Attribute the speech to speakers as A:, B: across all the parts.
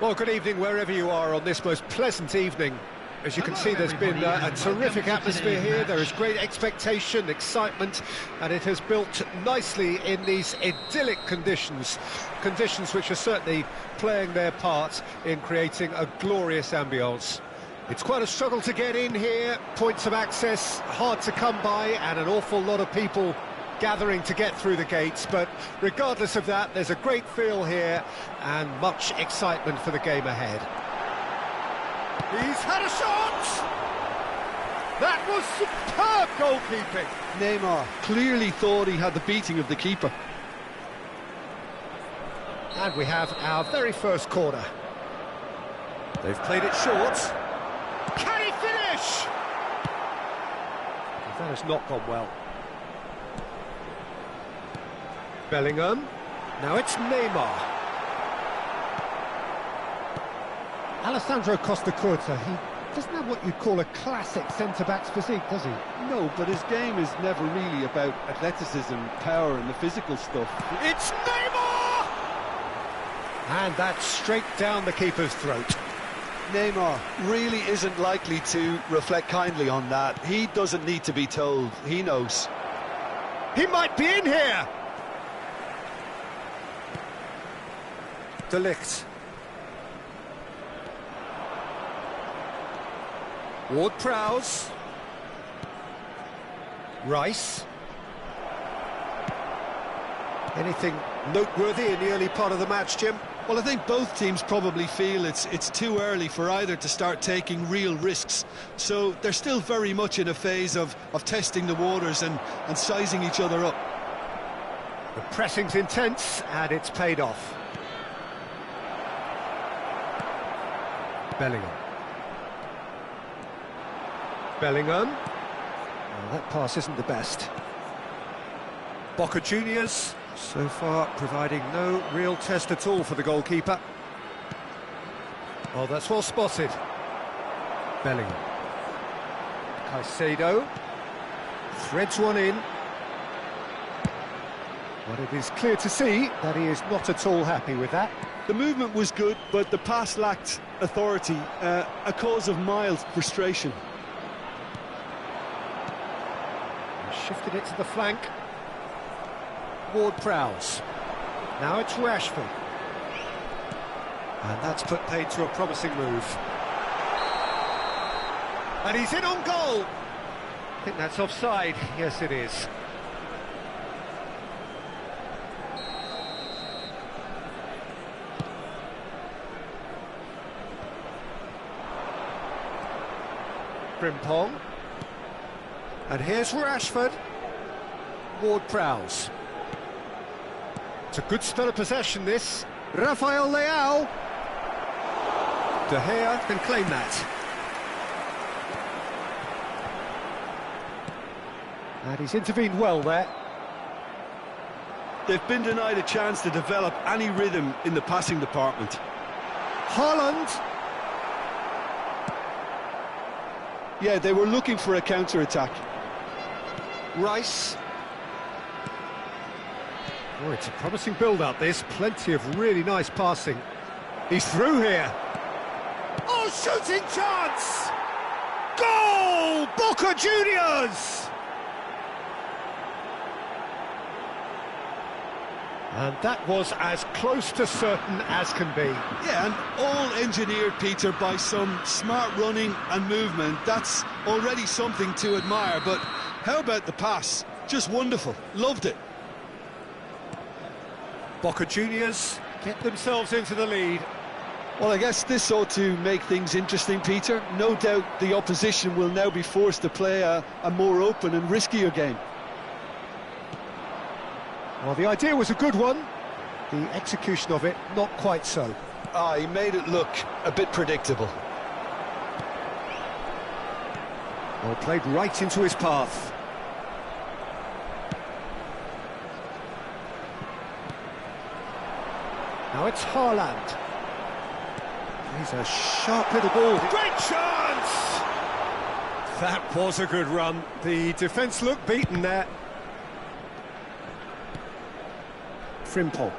A: Well, good evening wherever you are on this most pleasant evening. As you can see, there's been a terrific atmosphere here. There is great expectation, excitement, and it has built nicely in these idyllic conditions. Conditions which are certainly playing their part in creating a glorious ambience. It's quite a struggle to get in here, points of access hard to come by, and an awful lot of people gathering to get through the gates, but regardless of that, there's a great feel here and much excitement for the game ahead. He's had a shot! That was superb goalkeeping!
B: Neymar clearly thought he had the beating of the keeper.
A: And we have our very first corner. They've played it short. Can he finish? That has not gone well. Bellingham. Now it's Neymar. Alessandro Costa Curta, he doesn't have what you'd call a classic centre-back's physique, does he?
B: No, but his game is never really about athleticism, power and the physical stuff.
A: It's Neymar! And that's straight down the keeper's throat.
B: Neymar really isn't likely to reflect kindly on that. He doesn't need to be told, he knows.
A: He might be in here! De Ligt. Ward-Prowse. Rice. Anything noteworthy in the early part of the match, Jim?
B: Well, I think both teams probably feel it's too early for either to start taking real risks. So they're still very much in a phase of testing the waters and sizing each other up.
A: The pressing's intense, and it's paid off. Bellingham. Bellingham. Well, that pass isn't the best. Boca Juniors, so far providing no real test at all for the goalkeeper. Oh, that's well spotted. Bellingham. Caicedo. Threads one in. But it is clear to see that he is not at all happy with that.
B: The movement was good, but the pass lacked authority, a cause of mild frustration.
A: Shifted it to the flank. Ward-Prowse. Now it's Rashford. And that's put paid to a promising move. And he's in on goal! I think that's offside. Yes, it is. Frimpong. And here's Rashford. Ward-Prowse. It's a good spell of possession, this. Rafael Leao. De Gea can claim that. And he's intervened well there.
B: They've been denied a chance to develop any rhythm in the passing department.
A: Haaland.
B: Yeah, they were looking for a counter-attack.
A: Rice. Oh, it's a promising build-up, this. Plenty of really nice passing. He's through here. Oh, shooting chance! Goal! Boca Juniors! And that was as close to certain as can be.
B: Yeah, and all engineered, Peter, by some smart running and movement. That's already something to admire, but how about the pass? Just wonderful. Loved it.
A: Boca Juniors get themselves into the lead.
B: Well, I guess this ought to make things interesting, Peter. No doubt the opposition will now be forced to play a more open and riskier game.
A: Well, the idea was a good one. The execution of it, not quite so.
B: He made it look a bit predictable.
A: Well, played right into his path. Now it's Haaland. He's a sharp little ball. Great chance! That was a good run. The defence looked beaten there. Frimpong.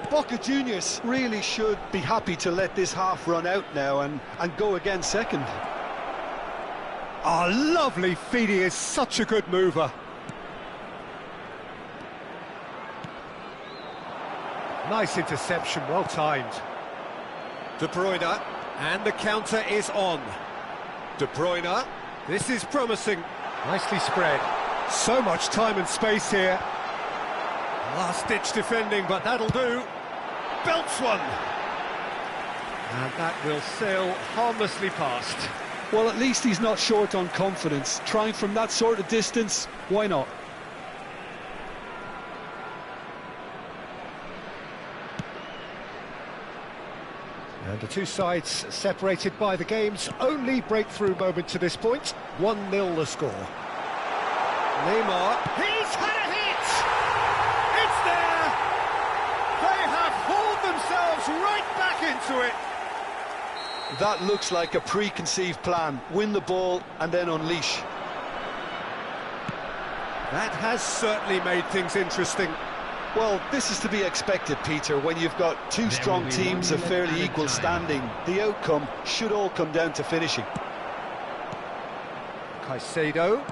B: Boca Juniors really should be happy to let this half run out now and go again second.
A: Oh, lovely feed. He is such a good mover. Nice interception, well timed. De Bruyne, and the counter is on. De Bruyne, this is promising. Nicely spread. So much time and space here. Last-ditch defending, but that'll do. Belts one. And that will sail harmlessly past.
B: Well, at least he's not short on confidence. Trying from that sort of distance, why not?
A: And the two sides separated by the game's only breakthrough moment to this point. 1-0 the score. Neymar, he's had a hit! It's there! They have hauled themselves right back into it!
B: That looks like a preconceived plan. Win the ball and then unleash.
A: That has certainly made things interesting.
B: Well, this is to be expected, Peter. When you've got two strong teams of fairly equal standing, the outcome should all come down to finishing.
A: Caicedo.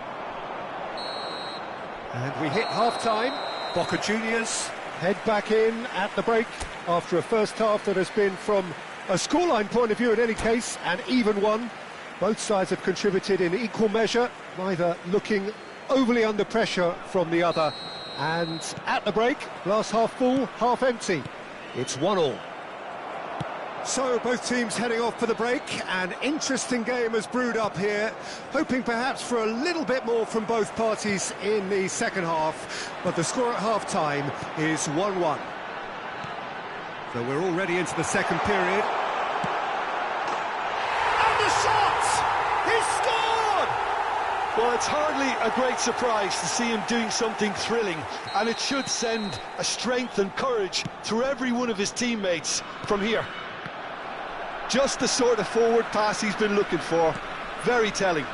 A: And we hit half-time. Boca Juniors head back in at the break after a first half that has been, from a scoreline point of view in any case, an even one. Both sides have contributed in equal measure, neither looking overly under pressure from the other. And at the break, glass half full, half empty. It's 1-1. So both teams heading off for the break. An interesting game has brewed up here, hoping perhaps for a little bit more from both parties in the second half. But the score at half-time is 1-1. So we're already into the second period. And the shot! He scored!
B: Well, it's hardly a great surprise to see him doing something thrilling, and it should send a strength and courage through every one of his teammates from here. Just the sort of forward pass he's been looking for. Very telling.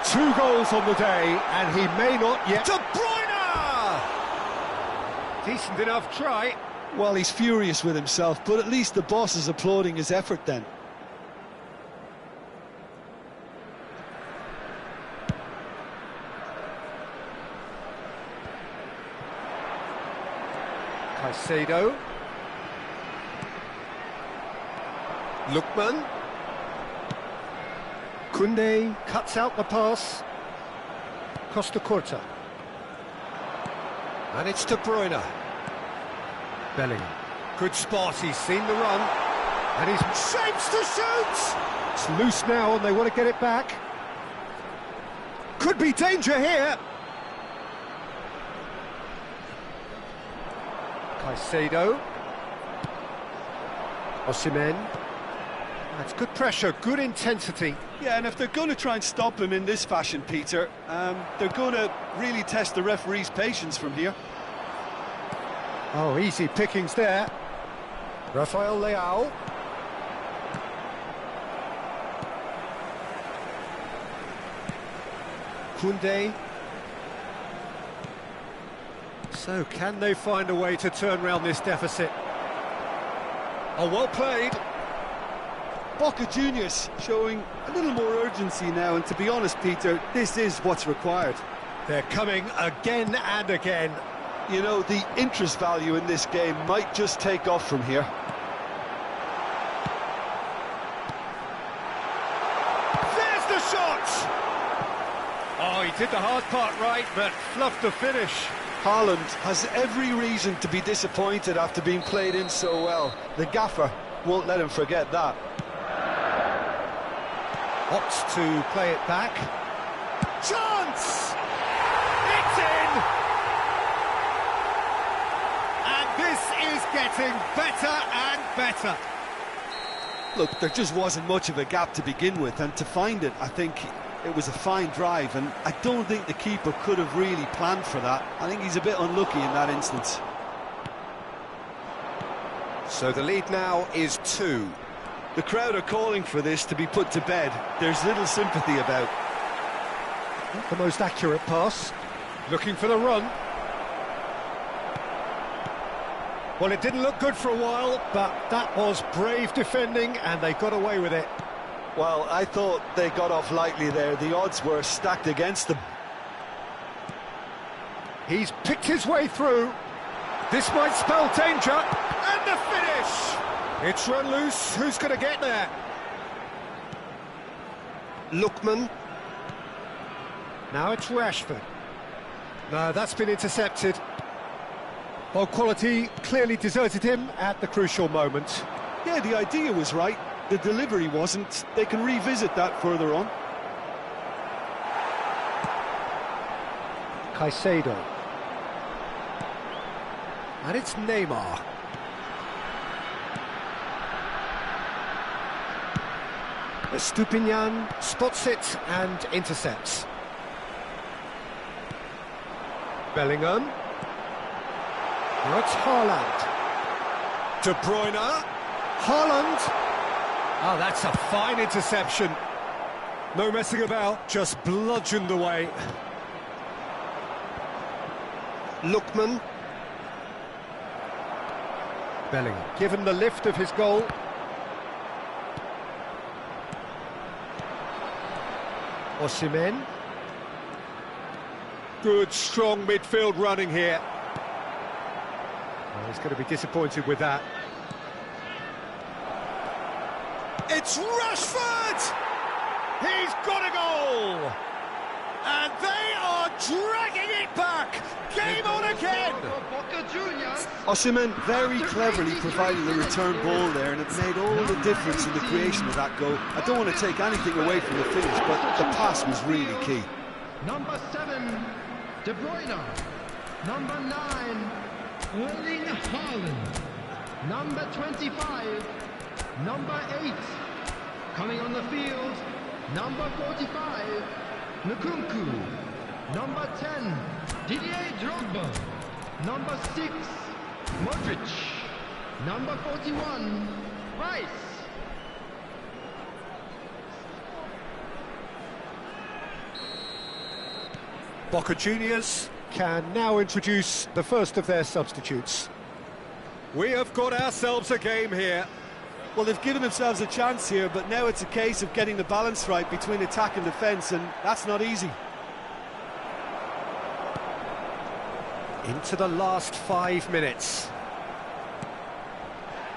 A: 2 goals on the day, and he may not yet... De Bruyne! Decent enough try.
B: Well, he's furious with himself, but at least the boss is applauding his effort then.
A: Caicedo. Lookman. Koundé cuts out the pass. Costa Curta. And it's De Bruyne. Bellingham. Good spot, he's seen the run. And he's shapes to shoot! It's loose now and they want to get it back. Could be danger here. Caicedo. Osimhen. That's good pressure, good intensity.
B: Yeah, and if they're going to try and stop him in this fashion, Peter, they're going to really test the referee's patience from here.
A: Oh, easy pickings there. Rafael Leao. Koundé. So, can they find a way to turn around this deficit? Oh, well played.
B: Boca Juniors showing a little more urgency now, and to be honest, Peter, this is what's required.
A: They're coming again and again.
B: You know, the interest value in this game might just take off from here.
A: There's the shot! Oh, he did the hard part right, but fluffed the finish.
B: Haaland has every reason to be disappointed after being played in so well. The gaffer won't let him forget that.
A: Opts to play it back. Chance! It's in! And this is getting better and better.
B: Look, there just wasn't much of a gap to begin with, and to find it, I think it was a fine drive, and I don't think the keeper could have really planned for that. I think he's a bit unlucky in that instance.
A: So the lead now is 2.
B: The crowd are calling for this to be put to bed. There's little sympathy about.
A: Not the most accurate pass. Looking for the run. Well, it didn't look good for a while, but that was brave defending, and they got away with it.
B: Well, I thought they got off lightly there. The odds were stacked against them.
A: He's picked his way through. This might spell danger. And the finish! It's run loose. Who's going to get there? Lookman. Now it's Rashford. No, that's been intercepted. Well, quality clearly deserted him at the crucial moment.
B: Yeah, the idea was right. The delivery wasn't. They can revisit that further on.
A: Caicedo. And it's Neymar. Stupinian spots it and intercepts. Bellingham. Now it's Haaland. De Bruyne. Haaland. Oh, that's a fine interception. No messing about, just bludgeoned away. Lookman. Bellingham. Given the lift of his goal. Osimhen. Good, strong midfield running here. Well, he's going to be disappointed with that. It's Rashford! He's got a goal! And they are dragging it back! Game on again!
B: Osimhen very cleverly provided the return ball there, and it made all the difference in the creation of that goal. I don't want to take anything away from the finish, but the pass was really key.
C: Number 7, De Bruyne. Number 9, Erling Haaland. Number 25, number 8. Coming on the field, number 45, Nkunku. Number 10, Didier Drogba. Number 6, Modric. Number 41, Rice.
A: Boca Juniors can now introduce the first of their substitutes. We have got ourselves a game here.
B: Well, they've given themselves a chance here, but now it's a case of getting the balance right between attack and defence, and that's not easy.
A: Into the last 5 minutes.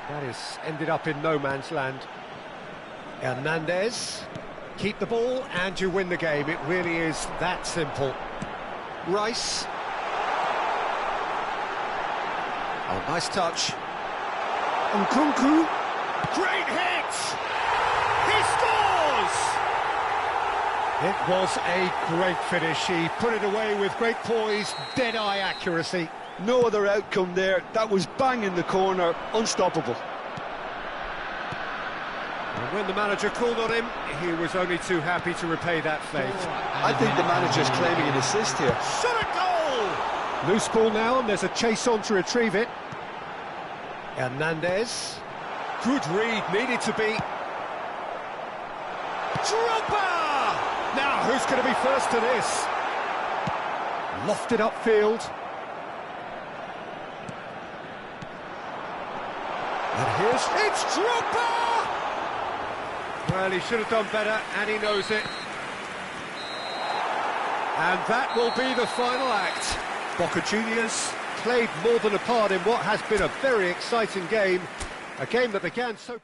A: That has ended up in no man's land. Hernandez. Keep the ball and you win the game. It really is that simple. Rice. Oh, nice touch. Nkunku. Great hit! He scores! It was a great finish. He put it away with great poise, dead-eye accuracy.
B: No other outcome there. That was bang in the corner, unstoppable.
A: And when the manager called on him, he was only too happy to repay that favour.
B: I think the manager's claiming an assist here.
A: Shot a goal! Loose ball now, and there's a chase on to retrieve it. Hernandez. Good read, needed to be. Drogba! Now, who's going to be first to this? Lofted upfield. And it's Drogba! Well, he should have done better, and he knows it. And that will be the final act. Boca Juniors played more than a part in what has been a very exciting game. A game that began so...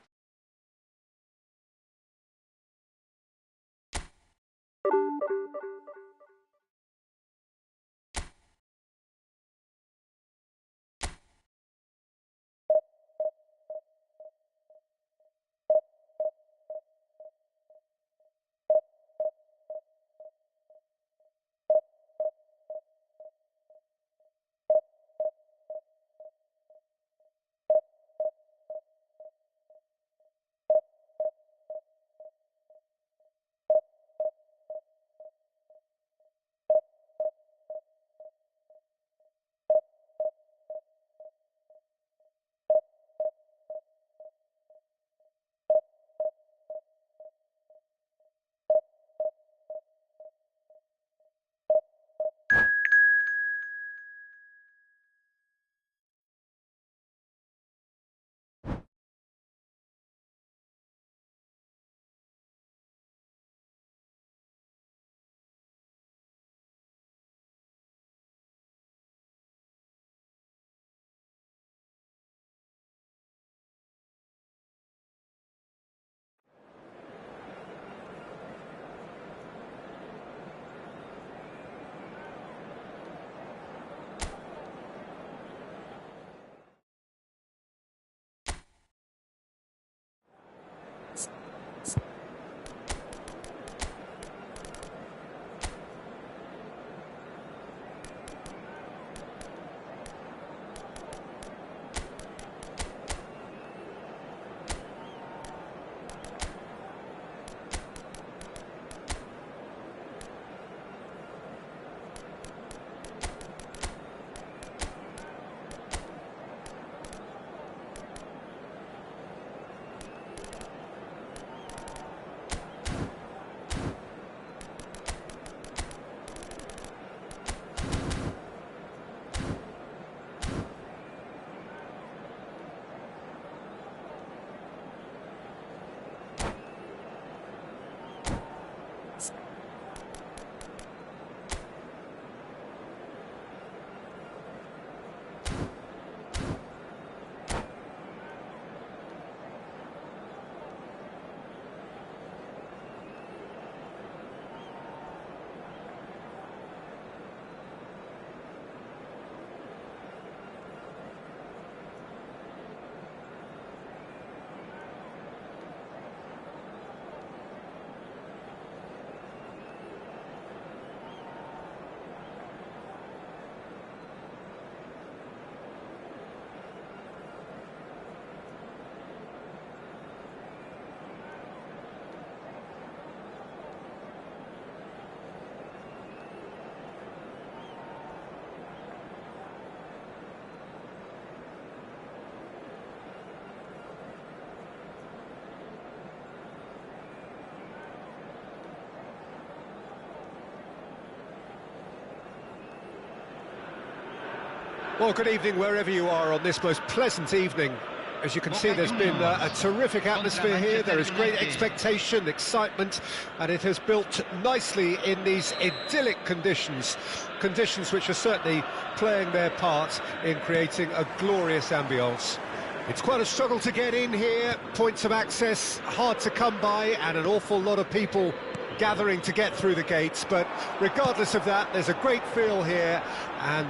A: Well, good evening wherever you are on this most pleasant evening. As you can see, there's been a terrific atmosphere here. There is great expectation, excitement, and it has built nicely in these idyllic conditions. Conditions which are certainly playing their part in creating a glorious ambience. It's quite a struggle to get in here, points of access hard to come by, and an awful lot of people gathering to get through the gates, but regardless of that, there's a great feel here, and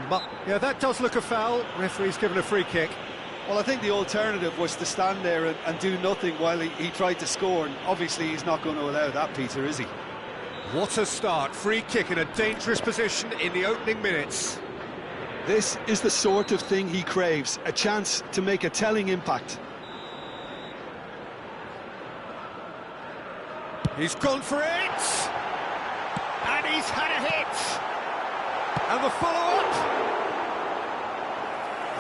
A: yeah, that does look a foul. Referee's given a free kick.
B: Well, I think the alternative was to stand there and do nothing while he tried to score, and obviously he's not going to allow that, Peter, is he?
A: What a start. Free kick in a dangerous position in the opening minutes.
B: This is the sort of thing he craves, a chance to make a telling impact.
A: He's gone for it! And he's had a hit! And the follow-up!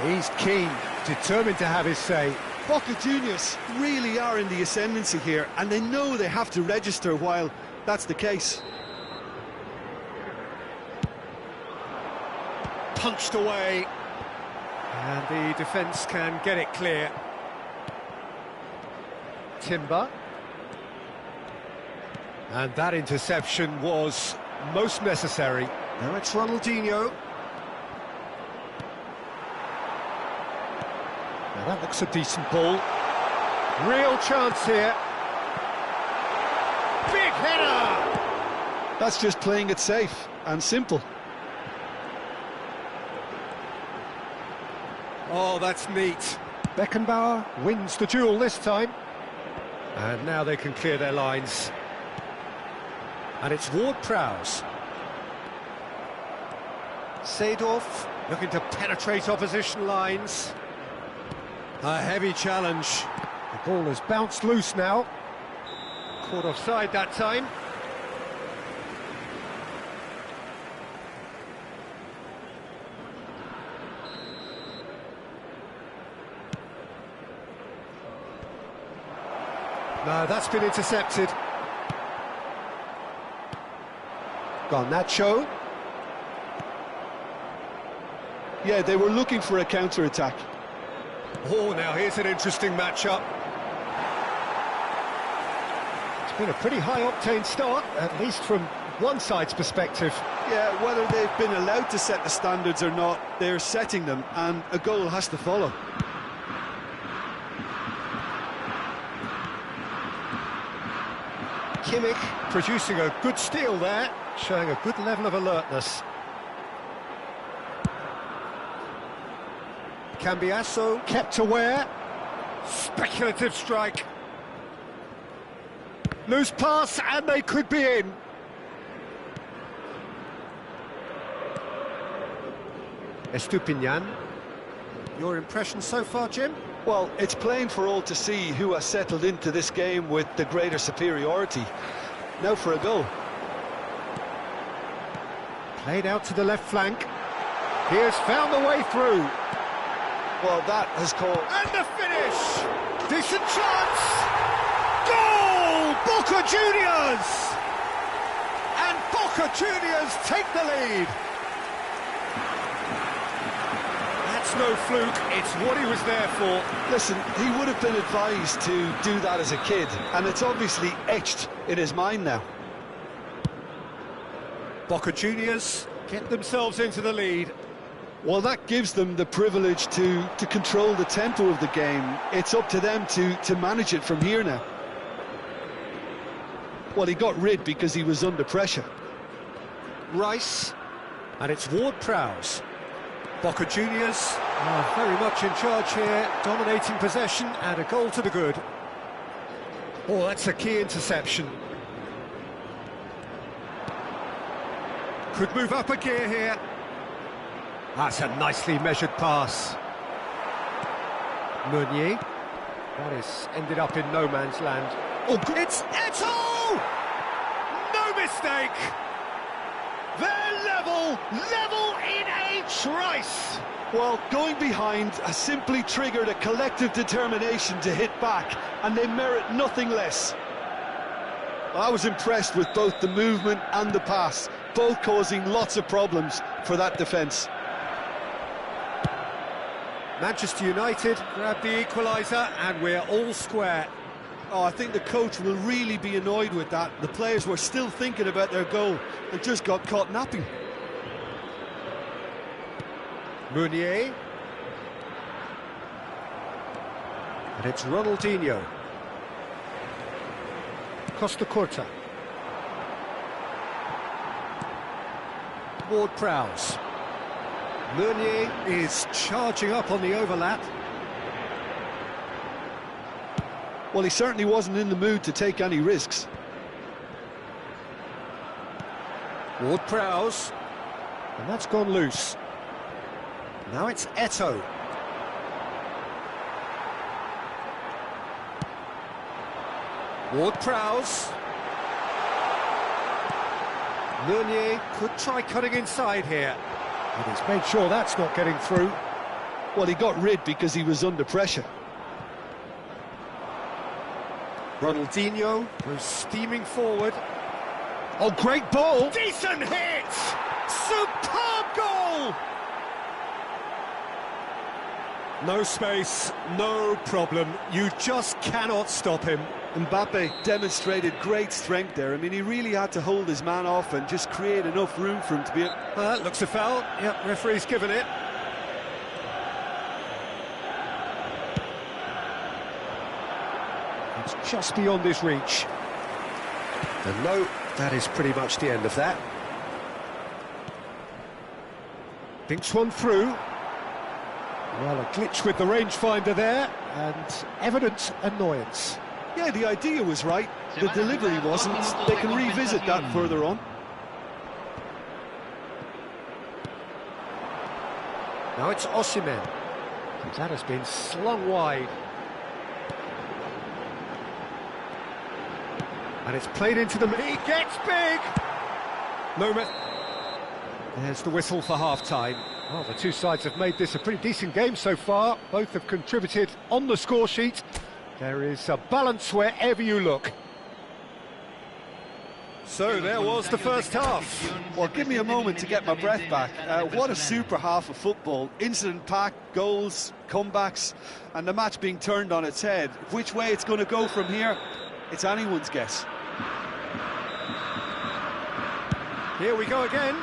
A: He's keen, determined to have his say.
B: Boca Juniors really are in the ascendancy here, and they know they have to register while that's the case.
A: Punched away. And the defence can get it clear. Timber. And that interception was most necessary. Now it's Ronaldinho. Now that looks a decent ball. Real chance here. Big header!
B: That's just playing it safe and simple.
A: Oh, that's neat. Beckenbauer wins the duel this time. And now they can clear their lines. And it's Ward-Prowse. Seedorf looking to penetrate opposition lines. A heavy challenge. The ball has bounced loose now. Caught offside that time. No, that's been intercepted. Garnacho.
B: Yeah, they were looking for a counter-attack.
A: Oh, now here's an interesting matchup. It's been a pretty high-octane start, at least from one side's perspective.
B: Yeah, whether they've been allowed to set the standards or not, they're setting them, and a goal has to follow.
A: Kimmich producing a good steal there, showing a good level of alertness. Cambiasso kept aware. Speculative strike. Loose pass, and they could be in. Estupiñán. Your impression so far, Jim?
B: Well, it's plain for all to see who has settled into this game with the greater superiority. Now for a goal.
A: Played out to the left flank. He has found the way through.
B: Well, that has caught...
A: And the finish! Decent chance! Goal! Boca Juniors! And Boca Juniors take the lead. That's no fluke, it's what he was there for.
B: Listen, he would have been advised to do that as a kid, and it's obviously etched in his mind now.
A: Boca Juniors get themselves into the lead.
B: Well, that gives them the privilege to control the tempo of the game. It's up to them to manage it from here now. Well, he got rid because he was under pressure.
A: Rice, and it's Ward-Prowse. Boca Juniors are very much in charge here, dominating possession, and a goal to the good. Oh, that's a key interception. Could move up a gear here. That's a nicely measured pass. Meunier. That is ended up in no man's land. Oh, it's Eto'o! No mistake! They're level in a trice!
B: Well, going behind has simply triggered a collective determination to hit back, and they merit nothing less. I was impressed with both the movement and the pass, both causing lots of problems for that defence.
A: Manchester United grab the equaliser, and we're all square.
B: Oh, I think the coach will really be annoyed with that. The players were still thinking about their goal and just got caught napping.
A: Meunier. And it's Ronaldinho. Costa Curta. Ward-Prowse. Meunier is charging up on the overlap.
B: Well, he certainly wasn't in the mood to take any risks.
A: Ward-Prowse. And that's gone loose. Now it's Eto'o. Ward-Prowse. Meunier could try cutting inside here. And he's made sure that's not getting through.
B: Well, he got rid because he was under pressure.
A: Ronaldinho was steaming forward. Oh, great ball! Decent hit! Superb goal! No space, no problem. You just cannot stop him.
B: Mbappe demonstrated great strength there. I mean, he really had to hold his man off and just create enough room for him to be...
A: Looks a foul. Yep, referee's given it. It's just beyond his reach. And no, that is pretty much the end of that. Thinks one through. Well, a glitch with the rangefinder there, and evident annoyance.
B: Yeah, the idea was right, the delivery wasn't. They can revisit that further on.
A: Now it's Osimhen. That has been slung wide. And it's played into the... He gets big! There's the whistle for half-time. Well, the two sides have made this a pretty decent game so far. Both have contributed on the score sheet. There is a balance wherever you look. So there was the first half.
B: Well, give me a moment to get my breath back. What a super half of football. Incident-packed, goals, comebacks, and the match being turned on its head. Which way it's going to go from here, it's anyone's guess.
A: Here we go again.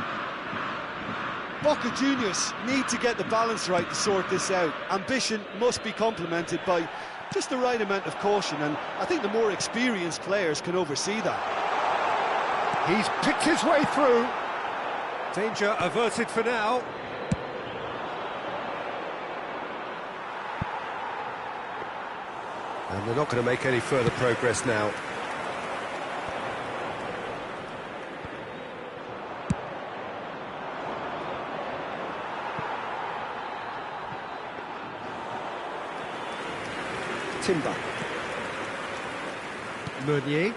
B: Boca Juniors need to get the balance right to sort this out. Ambition must be complemented by just the right amount of caution, and I think the more experienced players can oversee that.
A: He's picked his way through. Danger averted for now. And they're not going to make any further progress now. Timber. Meunier.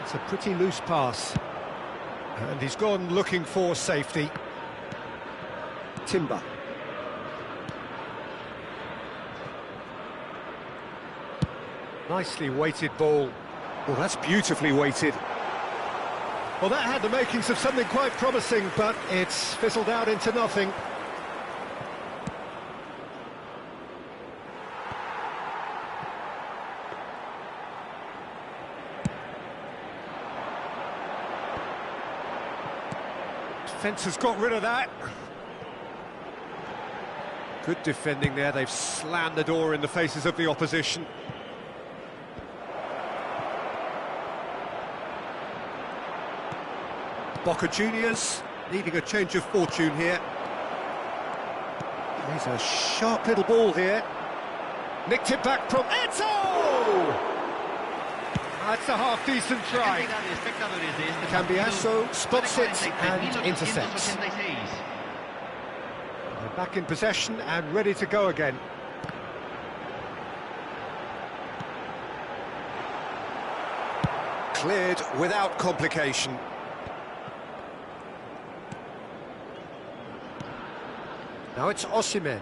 A: It's a pretty loose pass. And he's gone looking for safety. Timber. Nicely weighted ball. Oh, that's beautifully weighted. Well, that had the makings of something quite promising, but it's fizzled out into nothing. Defence has got rid of that. Good defending there. They've slammed the door in the faces of the opposition. Boca Juniors needing a change of fortune here. There's a sharp little ball here. Nicked it back from Eto'o! That's a half-decent try. Cambiasso spots it and intercepts. They're back in possession and ready to go again. Cleared without complication. Now it's Osimhen.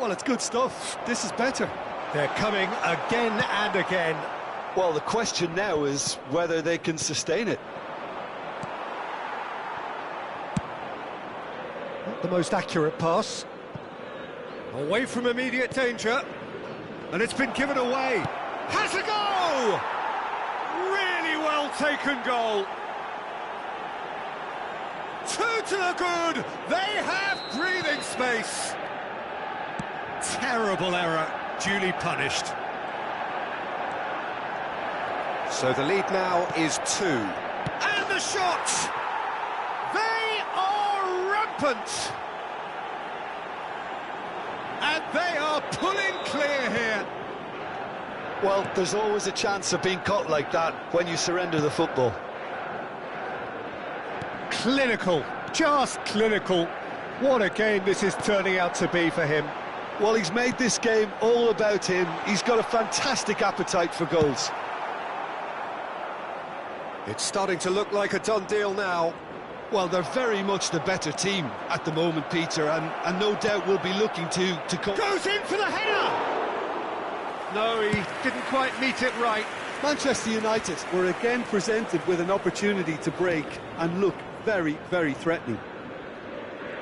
B: Well, it's good stuff. This is better.
A: They're coming again and again.
B: Well, the question now is whether they can sustain it.
A: Not the most accurate pass. Away from immediate danger. And it's been given away. Has a goal! Really well taken goal. 2 to the good. They have breathing space. Terrible error, duly punished. So the lead now is 2. And the shot! They are rampant! And they are pulling clear here.
B: Well, there's always a chance of being caught like that when you surrender the football.
A: Clinical, just clinical. What a game this is turning out to be for him.
B: Well, he's made this game all about him. He's got a fantastic appetite for goals.
A: It's starting to look like a done deal now.
B: Well, they're very much the better team at the moment, Peter, and no doubt will be looking to come...
A: Goes in for the header! No, he didn't quite meet it right.
D: Manchester United were again presented with an opportunity to break and look very, very threatening.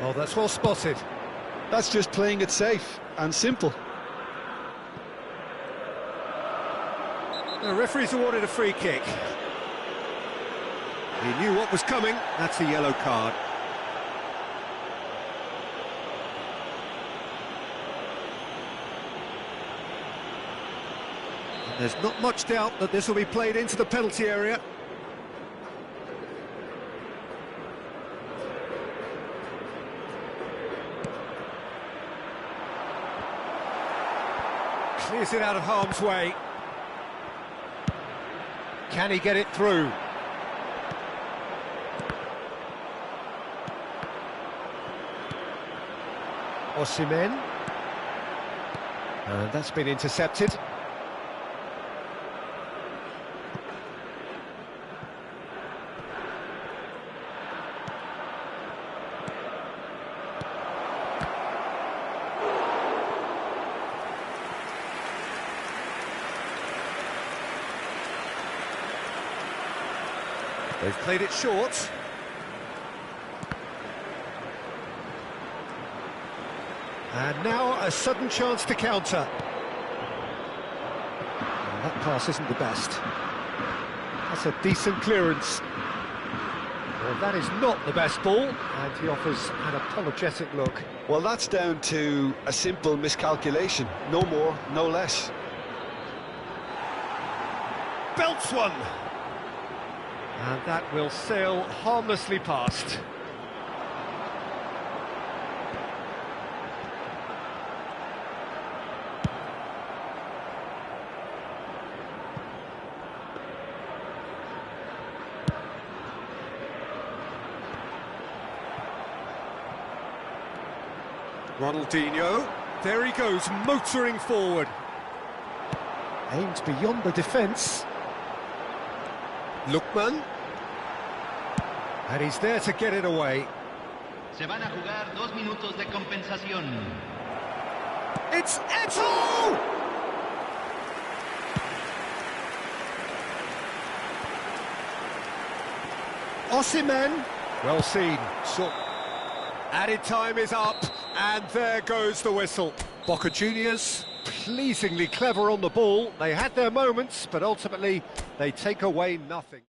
A: Oh, that's well spotted.
B: That's just playing it safe and simple.
A: The referee's awarded a free kick. He knew what was coming. That's a yellow card. There's not much doubt that this will be played into the penalty area. Clears it out of harm's way. Can he get it through? Osimhen. And that's been intercepted. They've played it short. And now a sudden chance to counter. Well, that pass isn't the best. That's a decent clearance. Well, that is not the best ball, and he offers an apologetic look.
B: Well, that's down to a simple miscalculation. No more, no less.
A: Belts one. And that will sail harmlessly past. Ronaldinho, there he goes, motoring forward. Aimed beyond the defence. Lookman. And he's there to get it away.
C: Se van a jugar 2 minutos de compensación.
A: It's Eto'o! Osimhen. Well seen. So, added time is up, and there goes the whistle. Boca Juniors, pleasingly clever on the ball. They had their moments, but ultimately they take away nothing.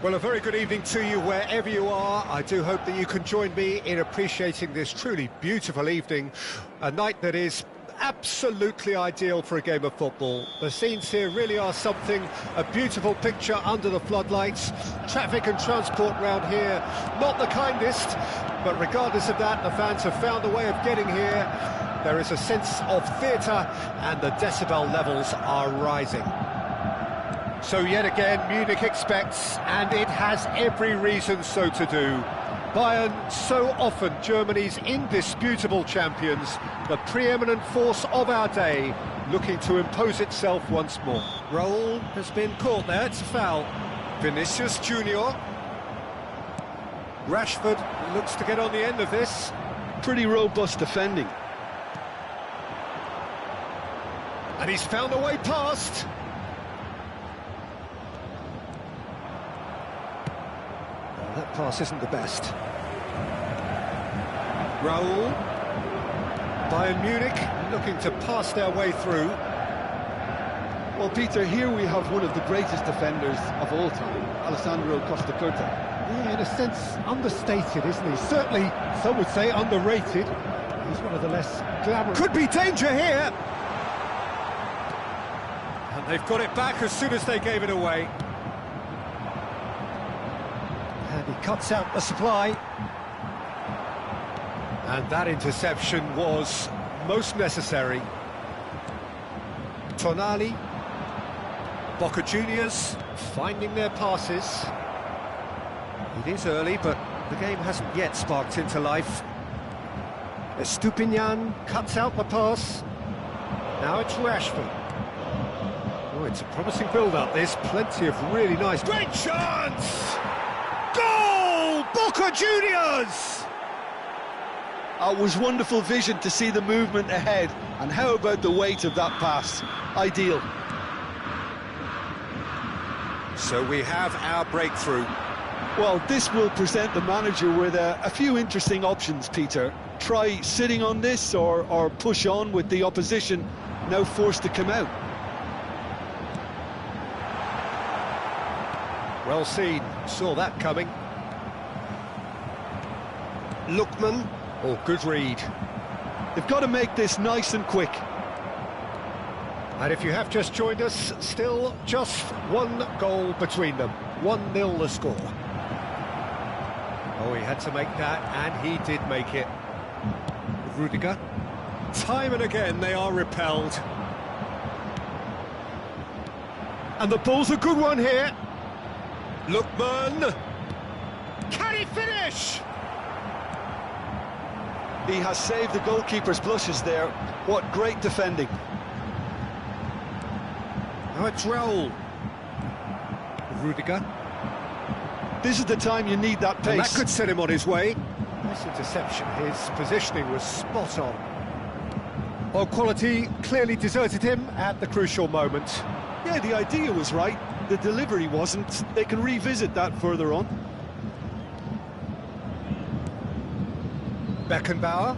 A: Well, a very good evening to you wherever you are. I do hope that you can join me in appreciating this truly beautiful evening, a night that is absolutely ideal for a game of football. The scenes here really are something, a beautiful picture under the floodlights. Traffic and transport round here, not the kindest, but regardless of that, the fans have found a way of getting here. There is a sense of theatre and the decibel levels are rising. So yet again, Munich expects, and it has every reason so to do. Bayern, so often Germany's indisputable champions, the preeminent force of our day, looking to impose itself once more. Raul has been caught there, it's a foul. Vinicius Junior. Rashford looks to get on the end of this.
B: Pretty robust defending.
A: And he's found a way past. That pass isn't the best. Raul. Bayern Munich looking to pass their way through.
D: Well, Peter, here we have one of the greatest defenders of all time, Alessandro Costa Curta.
A: Yeah, in a sense, understated, isn't he? Certainly, some would say underrated. He's one of the less glamorous... Could be danger here! And they've got it back as soon as they gave it away. And he cuts out the supply. And that interception was most necessary. Tonali. Boca Juniors finding their passes. It is early, but the game hasn't yet sparked into life. Estupinian cuts out the pass. Now it's Rashford. Oh, it's a promising build-up, this. Plenty of really nice... Great chance! Goal! Boca Juniors!
B: It was wonderful vision to see the movement ahead. And how about the weight of that pass? Ideal.
A: So we have our breakthrough.
B: Well, this will present the manager with a few interesting options, Peter. Try sitting on this or push on with the opposition now forced to come out.
A: Well seen, saw that coming. Lookman, oh, good read.
B: They've got to make this nice and quick.
A: And if you have just joined us, still just one goal between them. 1-0 the score. Oh, he had to make that, and he did make it. Rudiger. Time and again they are repelled. And the ball's a good one here. Lookman. Can he finish?
B: He has saved the goalkeeper's blushes there. What great defending.
A: Now it's Raul. Rudiger.
B: This is the time you need that pace.
A: And that could set him on his way. Nice interception. His positioning was spot on. Well, quality clearly deserted him at the crucial moment.
B: Yeah, the idea was right. The delivery wasn't. They can revisit that further on.
A: Beckenbauer.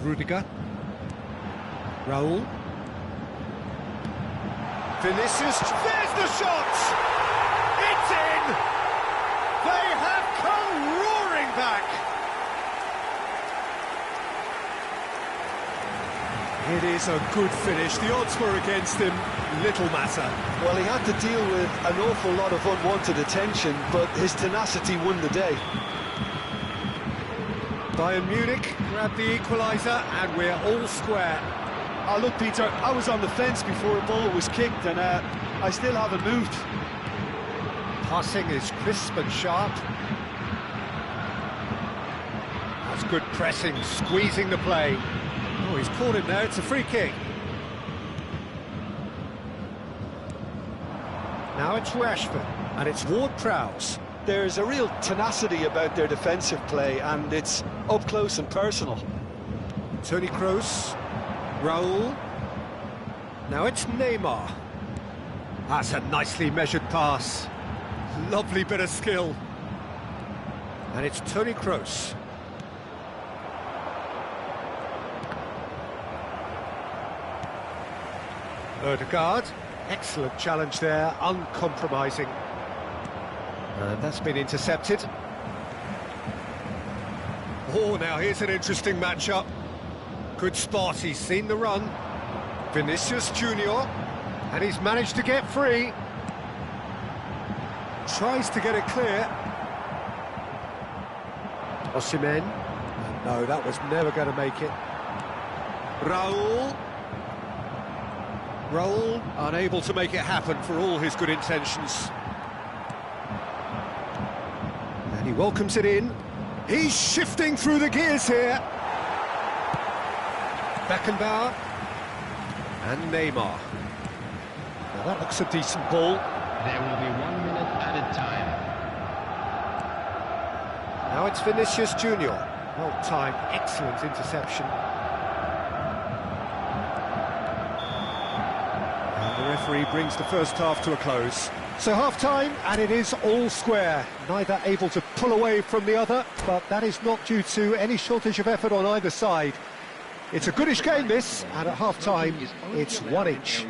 A: Rudiger. Raul. Vinicius. There's the shot! It's in! They have come roaring back! It is a good finish. The odds were against him. Little matter.
B: Well, he had to deal with an awful lot of unwanted attention, but his tenacity won the day.
A: Bayern Munich grab the equaliser, and we're all square.
B: Oh, look, Peter, I was on the fence before a ball was kicked, and I still haven't moved.
A: Passing is crisp and sharp. That's good pressing, squeezing the play. Oh, he's caught him there, it's a free kick. Now it's Rashford, and it's Ward-Prowse.
B: There's a real tenacity about their defensive play, and it's up close and personal.
A: Toni Kroos, Raul. Now it's Neymar. That's a nicely measured pass. Lovely bit of skill. And it's Toni Kroos. Ødegaard. Excellent challenge there, uncompromising. That's been intercepted. Oh, now here's an interesting matchup. Good spot, he's seen the run. Vinicius Junior, and he's managed to get free. Tries to get it clear. Osimhen. No, that was never going to make it. Raul. Raul unable to make it happen for all his good intentions. And he welcomes it in. He's shifting through the gears here. Beckenbauer and Neymar. Now that looks a decent ball.
C: There will be 1 minute added time.
A: Now it's Vinicius Junior. Well timed, excellent interception. And the referee brings the first half to a close. So half-time, and it is all square. Neither able to pull away from the other, but that is not due to any shortage of effort on either side. It's a goodish game, this, and at half-time, it's one each.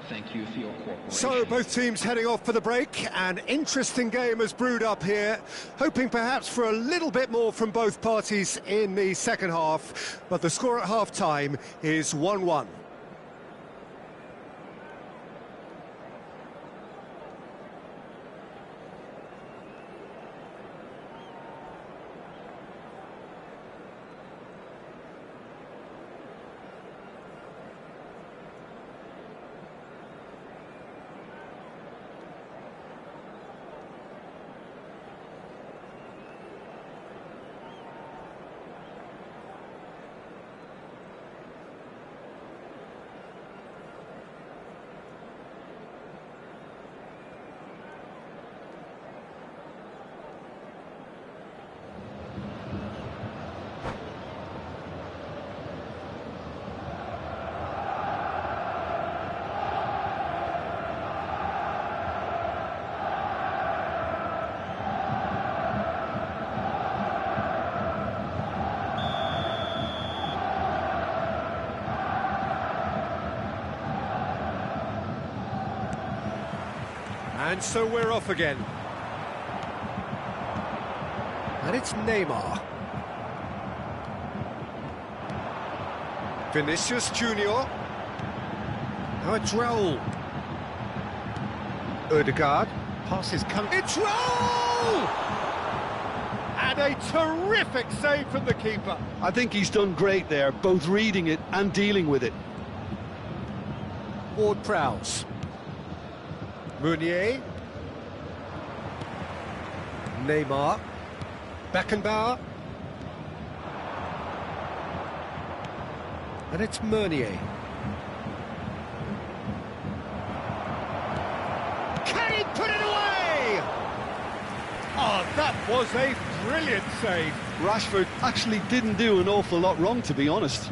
C: Thank you for your cooperation.
A: So both teams heading off for the break. An interesting game has brewed up here, hoping perhaps for a little bit more from both parties in the second half, but the score at half-time is 1-1. And so we're off again. And it's Neymar. Vinicius Junior. Now it's Raul. Ødegaard. Passes come. It's Raul! And a terrific save from the keeper.
B: I think he's done great there, both reading it and dealing with it.
A: Ward-Prowse. Meunier. Neymar. Beckenbauer. And it's Meunier. Can he put it away? Oh, that was a brilliant save.
B: Rashford actually didn't do an awful lot wrong, to be honest.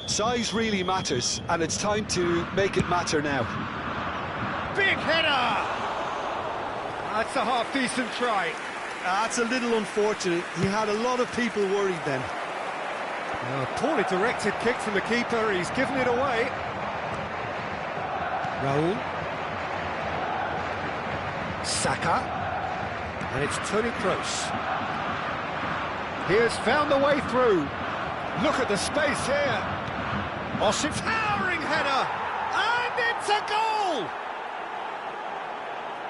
B: Size really matters, and it's time to make it matter now.
A: Big header! That's a half-decent try.
B: That's a little unfortunate. He had a lot of people worried then.
A: Poorly directed kick from the keeper. He's given it away. Raul. Saka. And it's Toni Kroos. He has found the way through. Look at the space here. Osimhen, towering header, and it's a goal!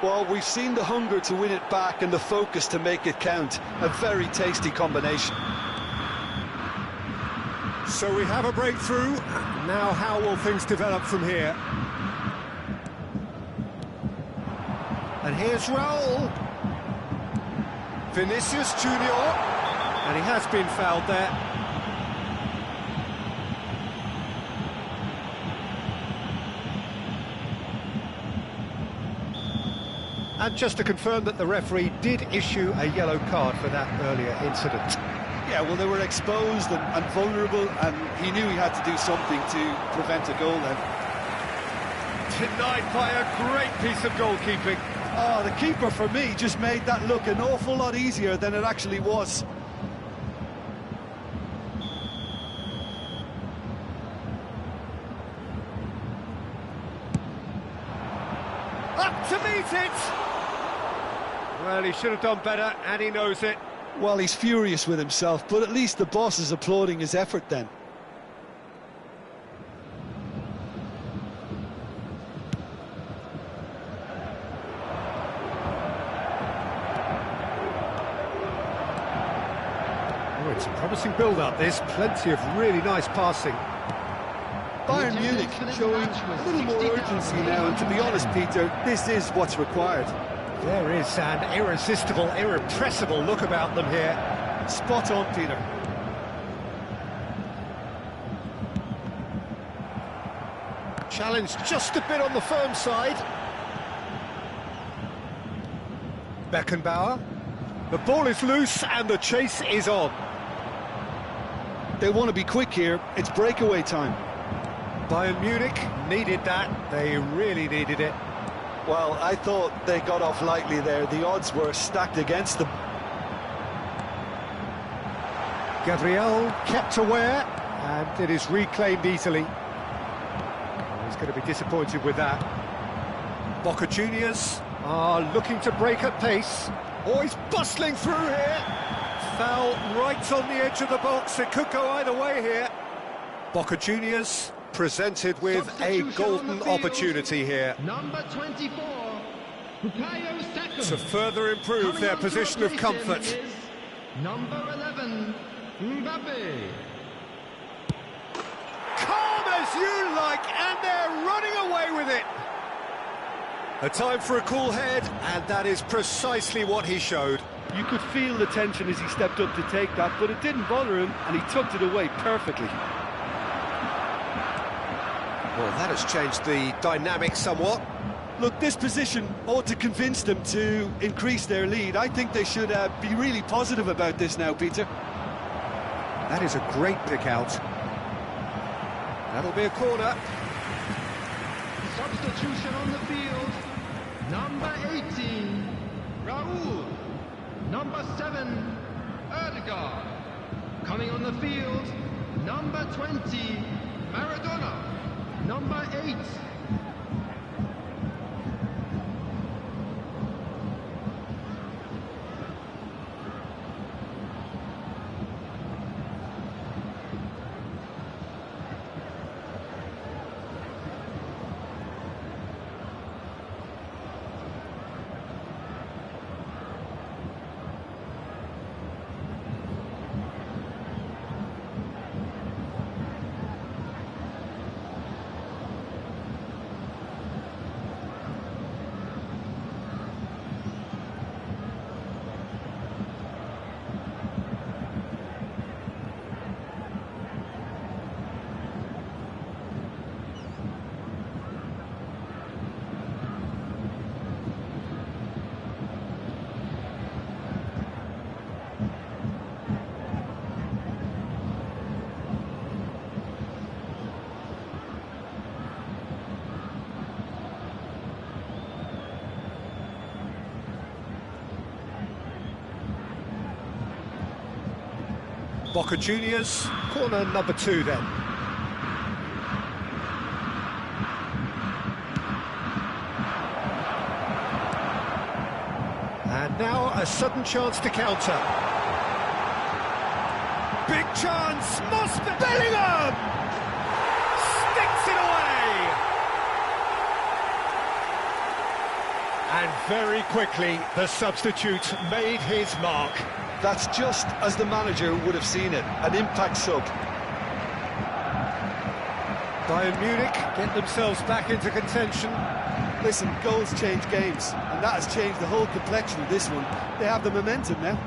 B: Well, we've seen the hunger to win it back and the focus to make it count. A very tasty combination.
A: So we have a breakthrough. Now how will things develop from here? And here's Raul. Vinicius Junior. And he has been fouled there. And just to confirm that the referee did issue a yellow card for that earlier incident.
B: Yeah, well, they were exposed and vulnerable, and he knew he had to do something to prevent a goal then.
A: Denied by a great piece of goalkeeping.
B: Oh, the keeper, for me, just made that look an awful lot easier than it actually was.
A: needs it! Well, he should have done better, and he knows it.
B: Well, he's furious with himself, but at least the boss is applauding his effort then.
A: Oh, it's a promising build-up, this. Plenty of really nice passing.
D: Bayern Munich showing a little more urgency now, and to be honest, Peter, this is what's required.
A: There is an irresistible, irrepressible look about them here.
D: Spot on, Peter.
A: Challenged just a bit on the firm side. Beckenbauer. The ball is loose and the chase is on.
B: They want to be quick here. It's breakaway time.
A: Bayern Munich needed that. They really needed it.
B: Well, I thought they got off lightly there. The odds were stacked against them.
A: Gabriel kept aware, and it is reclaimed easily. He's going to be disappointed with that. Boca Juniors are looking to break at pace. Oh, he's bustling through here. Foul right on the edge of the box. It could go either way here. Boca Juniors presented with a golden opportunity here
C: Number 24, Bukayo Saka.
A: to further improve
C: Coming
A: their
C: onto
A: position of
C: replacement
A: comfort.
C: is Number 11, Mbappe.
A: Calm as you like, and they're running away with it. A time for a cool head, and that is precisely what he showed.
D: You could feel the tension as he stepped up to take that, but it didn't bother him, and he tucked it away perfectly.
A: Well, that has changed the dynamic somewhat.
D: Look, this position ought to convince them to increase their lead. I think they should be really positive about this now, Peter.
A: That is a great pick out. That'll be a corner.
C: Substitution on the field. Number 18, Raul. Number 7, Erdegaard. Coming on the field, number 20, Maradona. Number 8.
A: Boca Juniors, corner number 2 then. And now a sudden chance to counter. Big chance, must be Bellingham! Sticks it away! And very quickly, the substitute made his mark.
B: That's just as the manager would have seen it, an impact sub.
A: Bayern Munich get themselves back into contention.
D: Listen, goals change games, and that has changed the whole complexion of this one. They have the momentum now.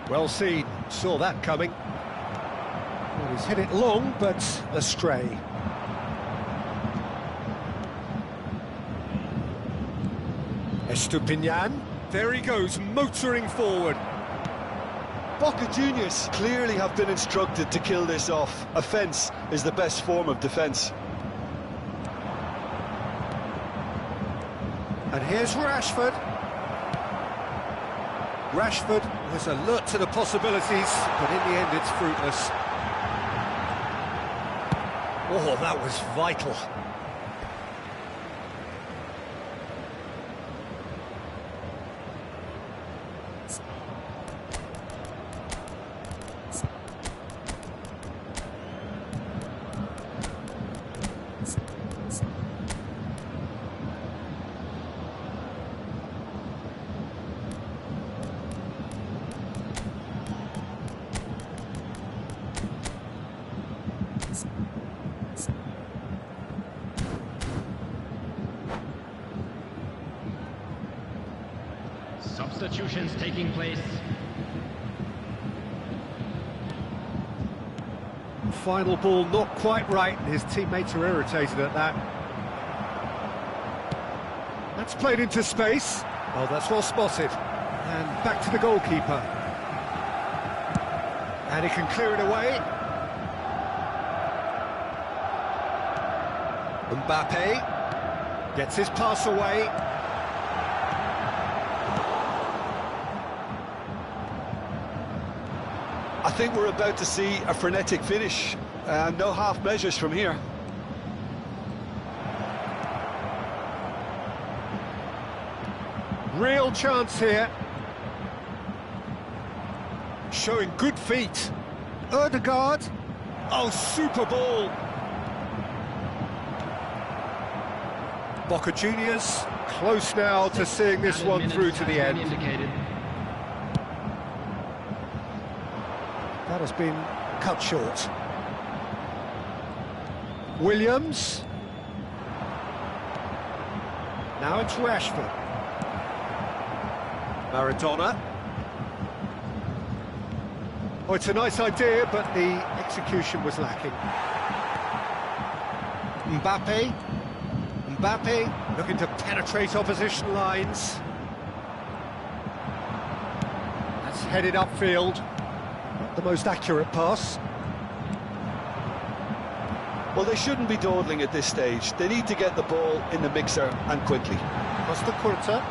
A: Well seen, saw that coming. Well, he's hit it long, but astray. Estupiñán, there he goes, motoring forward.
B: Boca Juniors clearly have been instructed to kill this off. Offence is the best form of defence.
A: And here's Rashford. Rashford was alert to the possibilities, but in the end it's fruitless. Oh, that was vital.
E: Substitutions taking place.
A: Final ball not quite right, and his teammates are irritated at that. That's played into space. Oh, that's well spotted. And back to the goalkeeper. And he can clear it away. Mbappe gets his pass away.
D: I think we're about to see a frenetic finish. No half measures from here.
A: Real chance here. Showing good feet. Ødegaard. Oh, super ball. Boca Juniors close now to seeing this one through to the end. That has been cut short. Williams. Now it's Rashford. Maradona. Oh, it's a nice idea, but the execution was lacking. Mbappe. Mbappe looking to penetrate opposition lines. That's headed upfield. Not the most accurate pass.
D: Well, they shouldn't be dawdling at this stage. They need to get the ball in the mixer and quickly.
A: Costa Curta.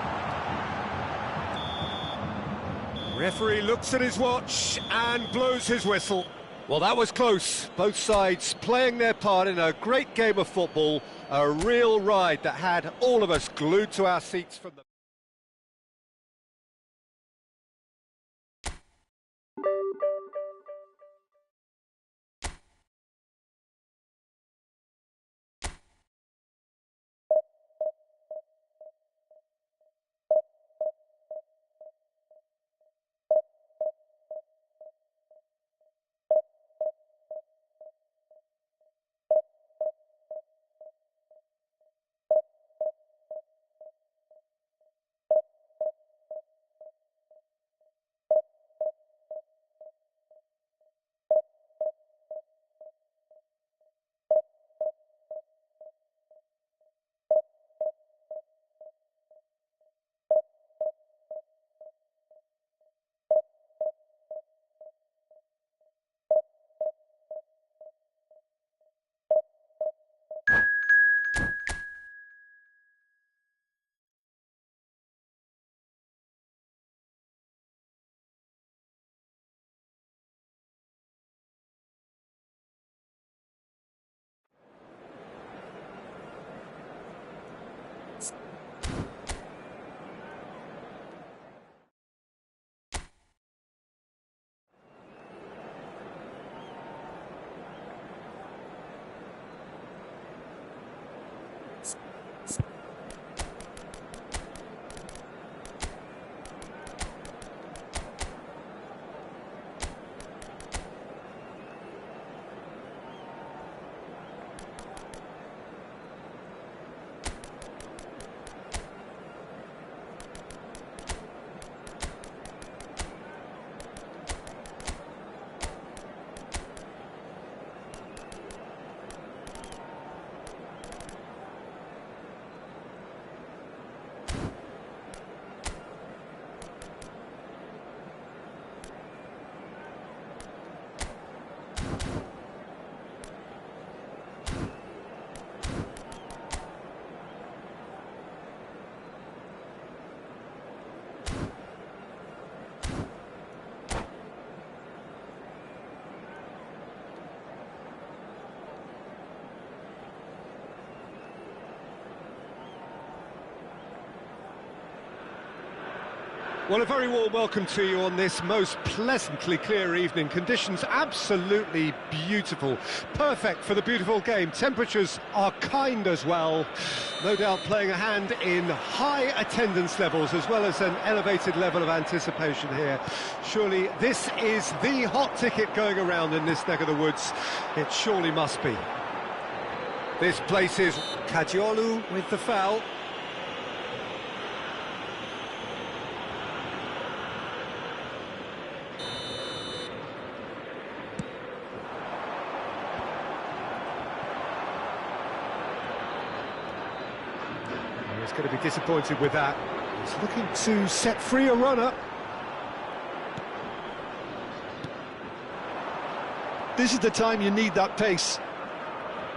A: Referee looks at his watch and blows his whistle. Well, that was close. Both sides playing their part in a great game of football. A real ride that had all of us glued to our seats from the... Well, a very warm welcome to you on this most pleasantly clear evening. Conditions absolutely beautiful. Perfect for the beautiful game. Temperatures are kind as well. No doubt playing a hand in high attendance levels as well as an elevated level of anticipation here. Surely this is the hot ticket going around in this neck of the woods. It surely must be. This places Kagiolu with the foul. going to be disappointed with that. He's looking to set free a runner.
D: This is the time you need that pace.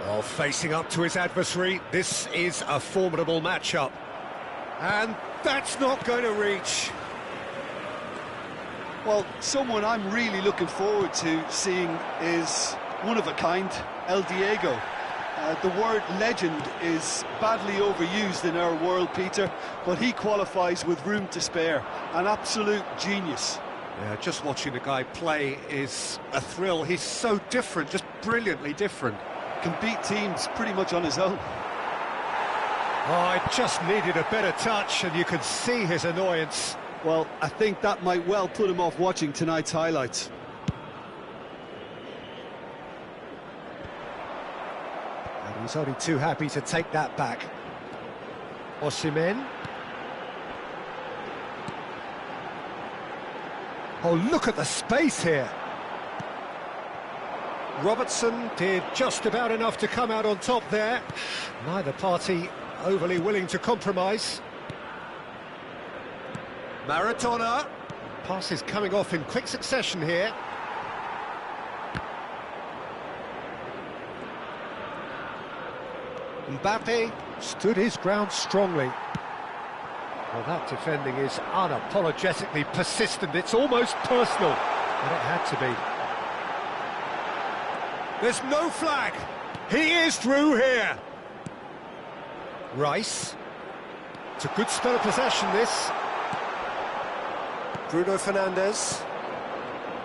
A: Well, facing up to his adversary, this is a formidable matchup. And that's not going to reach.
D: Well, someone I'm really looking forward to seeing is one of a kind, El Diego. The word legend is badly overused in our world, Peter, but he qualifies with room to spare. An absolute genius.
A: Yeah, just watching the guy play is a thrill. He's so different, just brilliantly different.
D: Can beat teams pretty much on his own.
A: Oh, I just needed a better touch, and you could see his annoyance.
D: Well, I think that might well put him off watching tonight's highlights.
A: And he's only too happy to take that back. Osimhen. Oh, look at the space here. Robertson did just about enough to come out on top there. Neither party overly willing to compromise. Maradona. Passes coming off in quick succession here. Mbappe stood his ground strongly. Well, that defending is unapologetically persistent. It's almost personal, but it had to be. There's no flag. He is through here. Rice. It's a good spell of possession, this. Bruno Fernandes.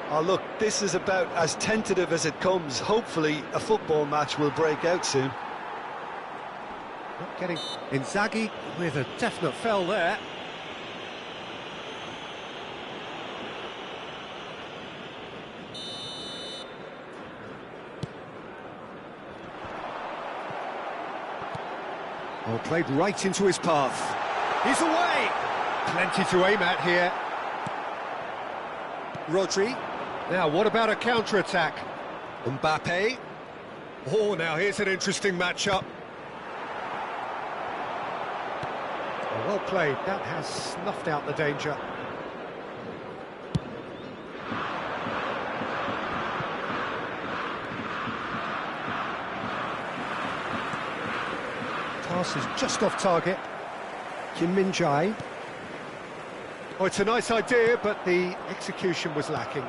D: Oh, look, this is about as tentative as it comes. Hopefully, a football match will break out soon.
A: Not getting Inzaghi with a definite foul there. Oh, played right into his path. He's away! Plenty to aim at here. Rodri. Now, what about a counter-attack? Mbappe. Oh, now here's an interesting matchup. Well played. That has snuffed out the danger. Pass is just off target. Kim Min-jae. Oh, it's a nice idea, but the execution was lacking.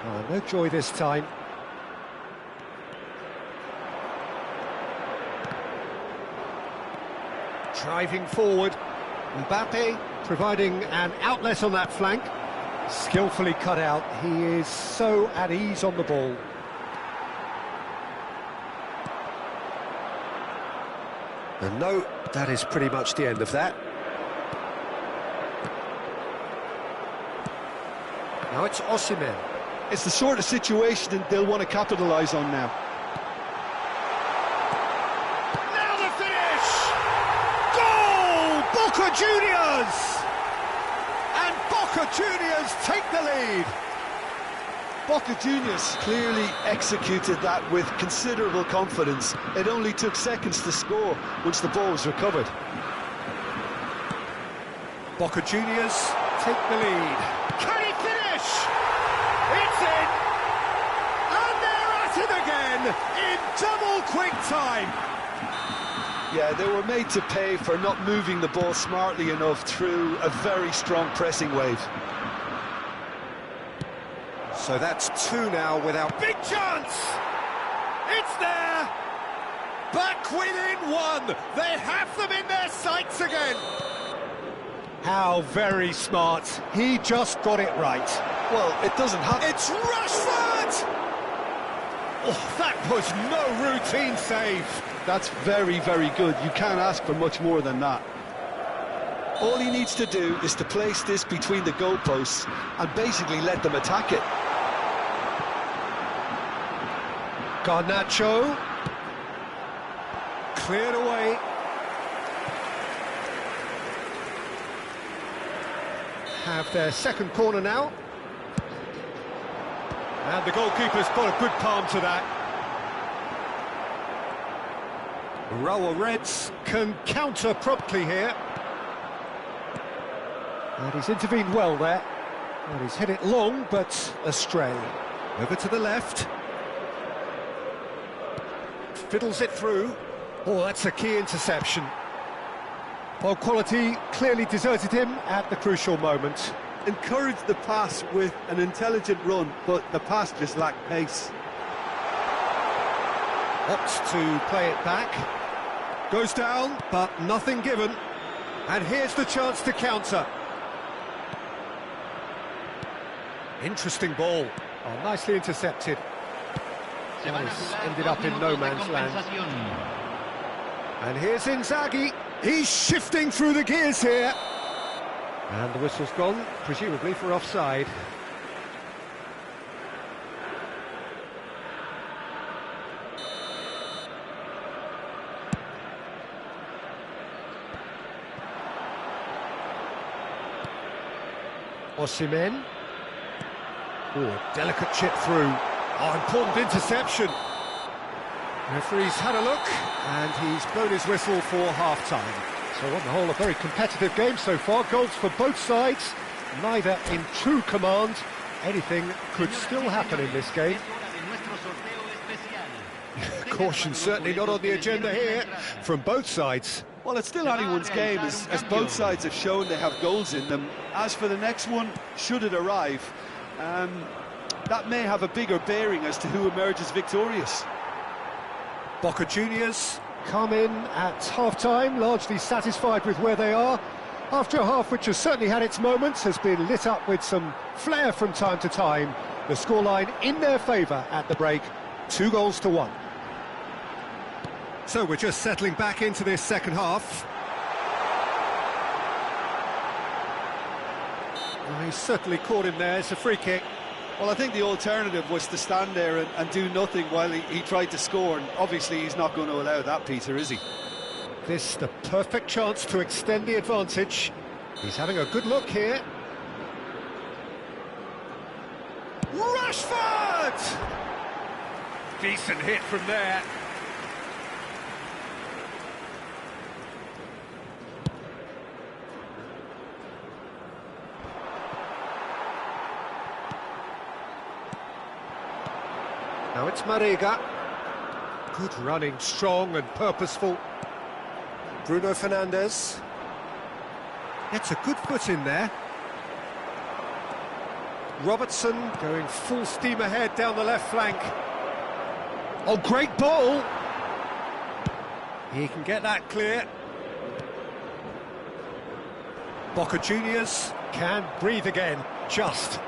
A: Oh, no joy this time. Driving forward. Mbappe providing an outlet on that flank. Skillfully cut out. He is so at ease on the ball. And no, that is pretty much the end of that. Now it's Osimhen.
D: It's the sort of situation that they'll want to capitalise on now.
A: Now the finish! Goal! Boca Juniors! And Boca Juniors take the lead.
D: Boca Juniors clearly executed that with considerable confidence. It only took seconds to score once the ball was recovered.
A: Boca Juniors take the lead. Can he finish? It's in! And they're at it again in double quick time.
D: Yeah, they were made to pay for not moving the ball smartly enough through a very strong pressing wave.
A: So that's two now without... Big chance! It's there! Back within one! They have them in their sights again! How very smart. He just got it right.
D: Well, it doesn't happen.
A: It's Rashford! Oh, that was no routine save.
D: That's very, very good. You can't ask for much more than that. All he needs to do is to place this between the goalposts and basically let them attack it.
A: Garnacho. Cleared away. Have their second corner now. And the goalkeeper's got a good palm to that. Urawa Reds can counter promptly here. And he's intervened well there. And he's hit it long, but astray. Over to the left. Fiddles it through. Oh, that's a key interception. Well, quality clearly deserted him at the crucial moment.
D: Encouraged the pass with an intelligent run, but the pass just lacked pace.
A: Opts to play it back. Goes down, but nothing given. And here's the chance to counter. Interesting ball. Oh, nicely intercepted. And it's ended up in no man's land. And here's Inzaghi. He's shifting through the gears here. And the whistle's gone, presumably for offside. Osimhen. Oh, delicate chip through. Oh, important interception. Referee's had a look, and he's blown his whistle for half-time. So on the whole, a very competitive game so far. Goals for both sides, neither in true command. Anything could still happen in this game. Caution certainly not on the agenda here from both sides.
D: Well, it's still anyone's game, as both sides have shown they have goals in them. As for the next one, should it arrive, that may have a bigger bearing as to who emerges victorious.
A: Boca Juniors come in at half-time, largely satisfied with where they are. After a half which has certainly had its moments, has been lit up with some flair from time to time. The scoreline in their favour at the break, 2-1. So we're just settling back into this second half. Well, he's certainly caught him there. It's a free kick.
D: Well, I think the alternative was to stand there and do nothing while he tried to score, and obviously he's not going to allow that, Peter, is he?
A: This the perfect chance to extend the advantage. He's having a good look here. Rashford! Decent hit from there. Now it's Marega. Good running, strong and purposeful. Bruno Fernandes. Gets a good foot in there. Robertson going full steam ahead down the left flank. Oh, great ball! He can get that clear. Boca Juniors can breathe again, just.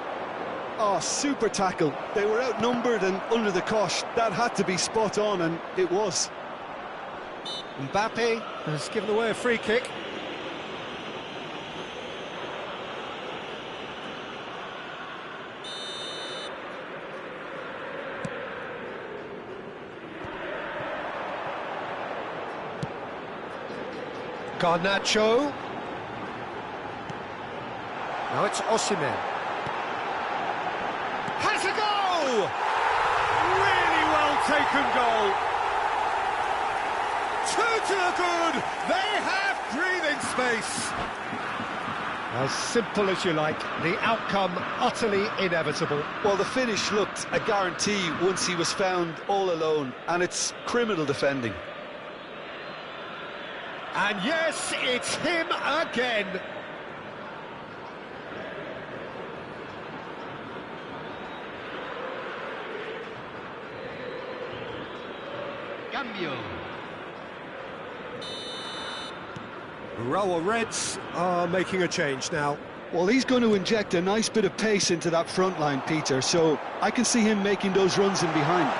D: Oh, super tackle. They were outnumbered and under the cosh. That had to be spot on, and it was.
A: Mbappe has given away a free kick. Garnacho. Now it's Osimhen. Has a goal! Really well taken goal. 2 to the good. They have breathing space. As simple as you like, the outcome utterly inevitable.
D: Well, the finish looked a guarantee once he was found all alone, and it's criminal defending.
A: And yes, it's him again.
C: Cambio.
A: Urawa Reds are making a change now.
D: Well, he's going to inject a nice bit of pace into that front line, Peter, so I can see him making those runs in behind.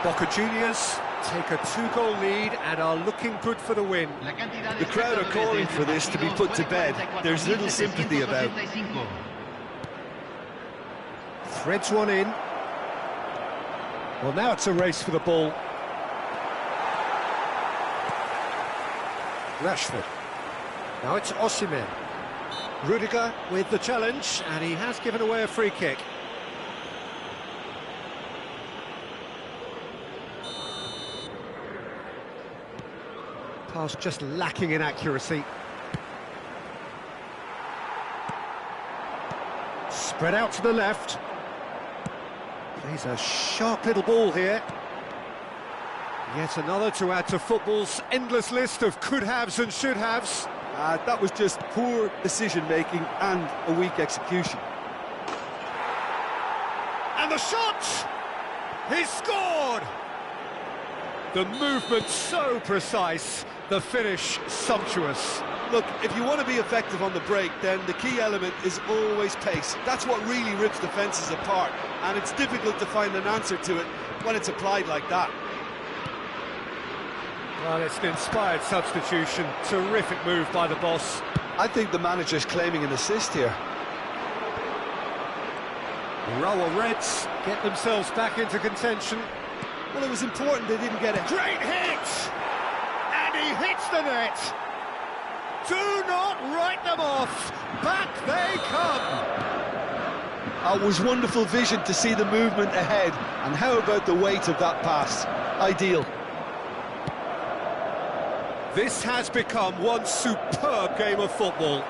A: Boca Juniors take a 2-goal lead and are looking good for the win.
D: The crowd are calling for this to be put to bed. There's little sympathy about.
A: Threads one in. Well, now it's a race for the ball. Rashford. Now it's Osimhen. Rudiger with the challenge, and he has given away a free kick. Pass just lacking in accuracy. Spread out to the left. Plays a sharp little ball here. Yet another to add to football's endless list of could-haves and should-haves.
D: That was just poor decision-making and a weak execution.
A: And the shot! He's scored! The movement so precise, the finish sumptuous.
D: Look, if you want to be effective on the break, then the key element is always pace. That's what really rips defences apart, and it's difficult to find an answer to it when it's applied like that.
A: Well, it's an inspired substitution. Terrific move by the boss.
D: I think the manager's claiming an assist here.
A: Urawa Reds get themselves back into contention.
D: Well, it was important they didn't get it.
A: Great hit! And he hits the net! Do not write them off! Back they come!
D: It was wonderful vision to see the movement ahead, and how about the weight of that pass? Ideal.
A: This has become one superb game of football.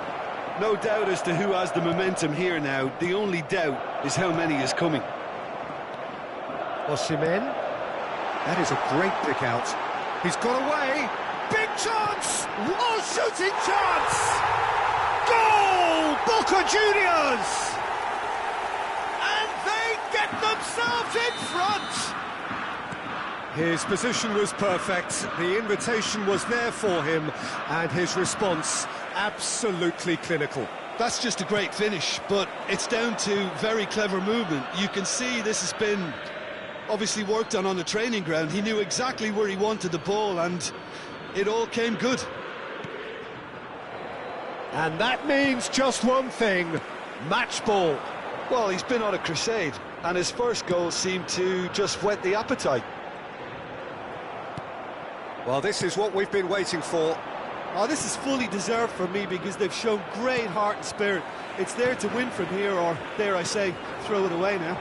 D: No doubt as to who has the momentum here now. The only doubt is how many is coming.
A: Osimhen. That is a great pick out. He's got away. Big chance! Oh, shooting chance! Goal! Boca Juniors! And they get themselves in front! His position was perfect, the invitation was there for him, and his response absolutely clinical.
D: That's just a great finish, but it's down to very clever movement. You can see this has been obviously worked on the training ground. He knew exactly where he wanted the ball, and it all came good.
A: And that means just one thing, match ball.
D: Well, he's been on a crusade, and his first goal seemed to just whet the appetite.
A: Well, this is what we've been waiting for.
D: Oh, this is fully deserved for me because they've shown great heart and spirit. It's there to win from here, or dare I say, throw it away now.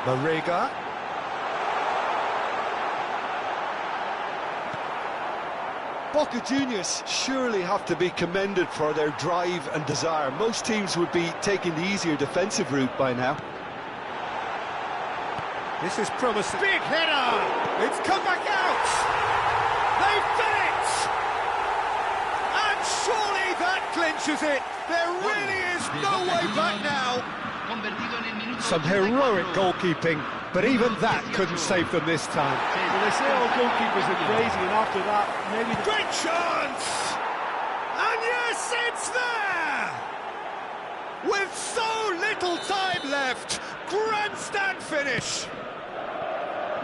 A: Marega.
D: Boca Juniors surely have to be commended for their drive and desire. Most teams would be taking the easier defensive route by now.
A: This is promising. Big header! It's come back out! They've done it! And surely that clinches it! There really is no way back now! Some heroic goalkeeping, but even that couldn't save them this time.
D: Well, they say all goalkeepers are crazy, and after that, maybe...
A: Great chance! And yes, it's there! With so little time left, grandstand finish!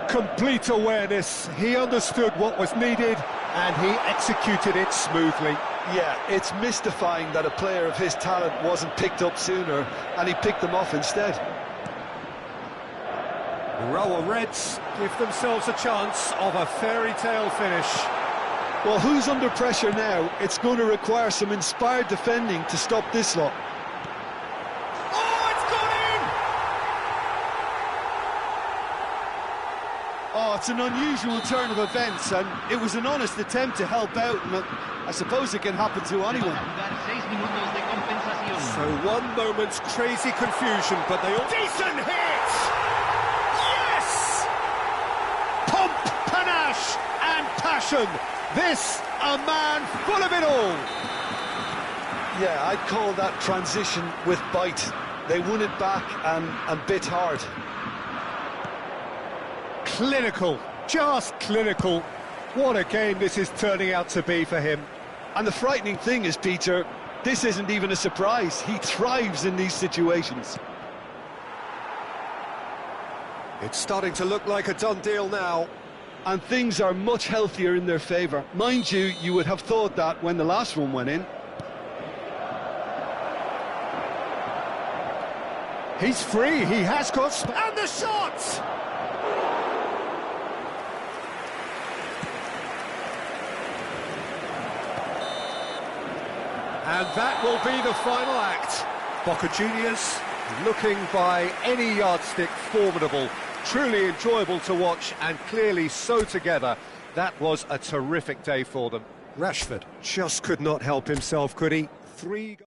A: Complete awareness, he understood what was needed and he executed it smoothly.
D: Yeah, it's mystifying that a player of his talent wasn't picked up sooner and he picked them off instead.
A: Urawa Reds give themselves a chance of a fairy tale finish.
D: Well, who's under pressure now? It's going to require some inspired defending to stop this lot. Oh, it's an unusual turn of events, and it was an honest attempt to help out, and I suppose it can happen to anyone.
A: So one moment's crazy confusion, but they all... Decent hit! Yes! Pomp, panache, and passion. This, a man full of it all.
D: Yeah, I'd call that transition with bite. They won it back and bit hard.
A: Clinical, just clinical. What a game this is turning out to be for him.
D: And the frightening thing is, Peter, this isn't even a surprise. He thrives in these situations.
A: It's starting to look like a done deal now.
D: And things are much healthier in their favour. Mind you, you would have thought that when the last one went in.
A: He's free, he has got... And the shot! And that will be the final act. Boca Juniors, looking by any yardstick formidable, truly enjoyable to watch and clearly so together. That was a terrific day for them. Rashford just could not help himself, could he? 3 goals.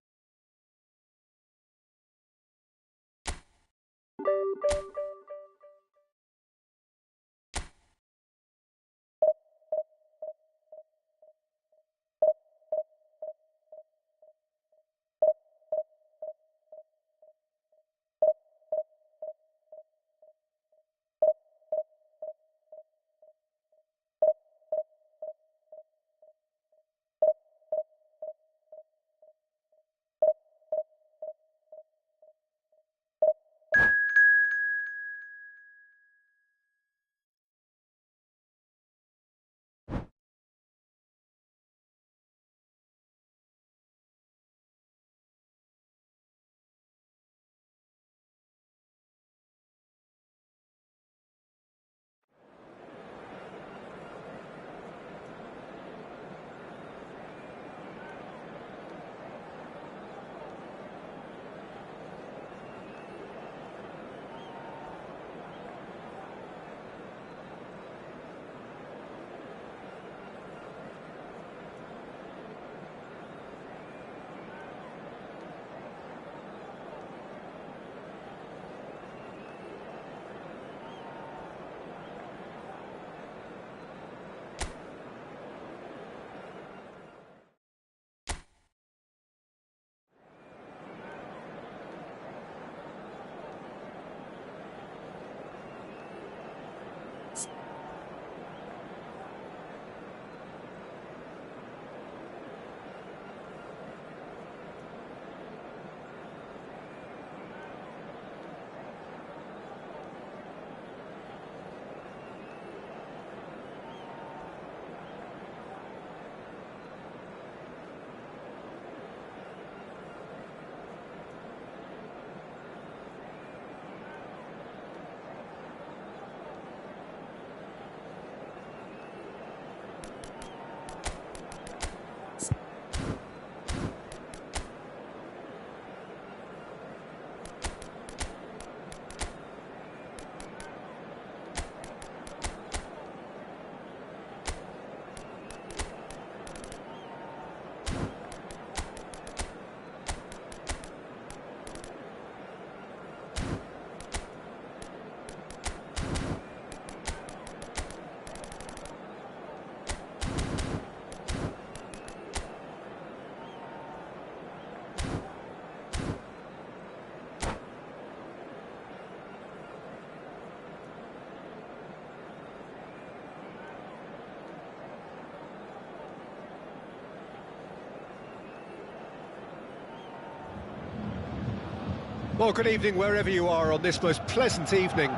A: Well, good evening wherever you are on this most pleasant evening.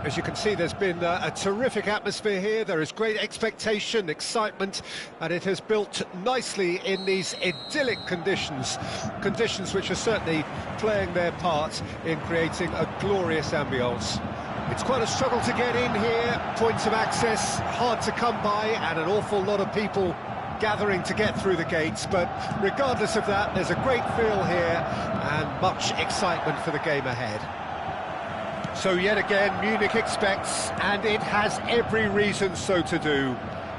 A: As you can see, there's been a terrific atmosphere here. There is great expectation, excitement, and it has built nicely in these idyllic conditions. Conditions which are certainly playing their part in creating a glorious ambience. It's quite a struggle to get in here, points of access hard to come by, and an awful lot of people gathering to get through the gates, but regardless of that, there's a great feel here and much excitement for the game ahead. So yet again, Munich expects, and it has every reason so to do.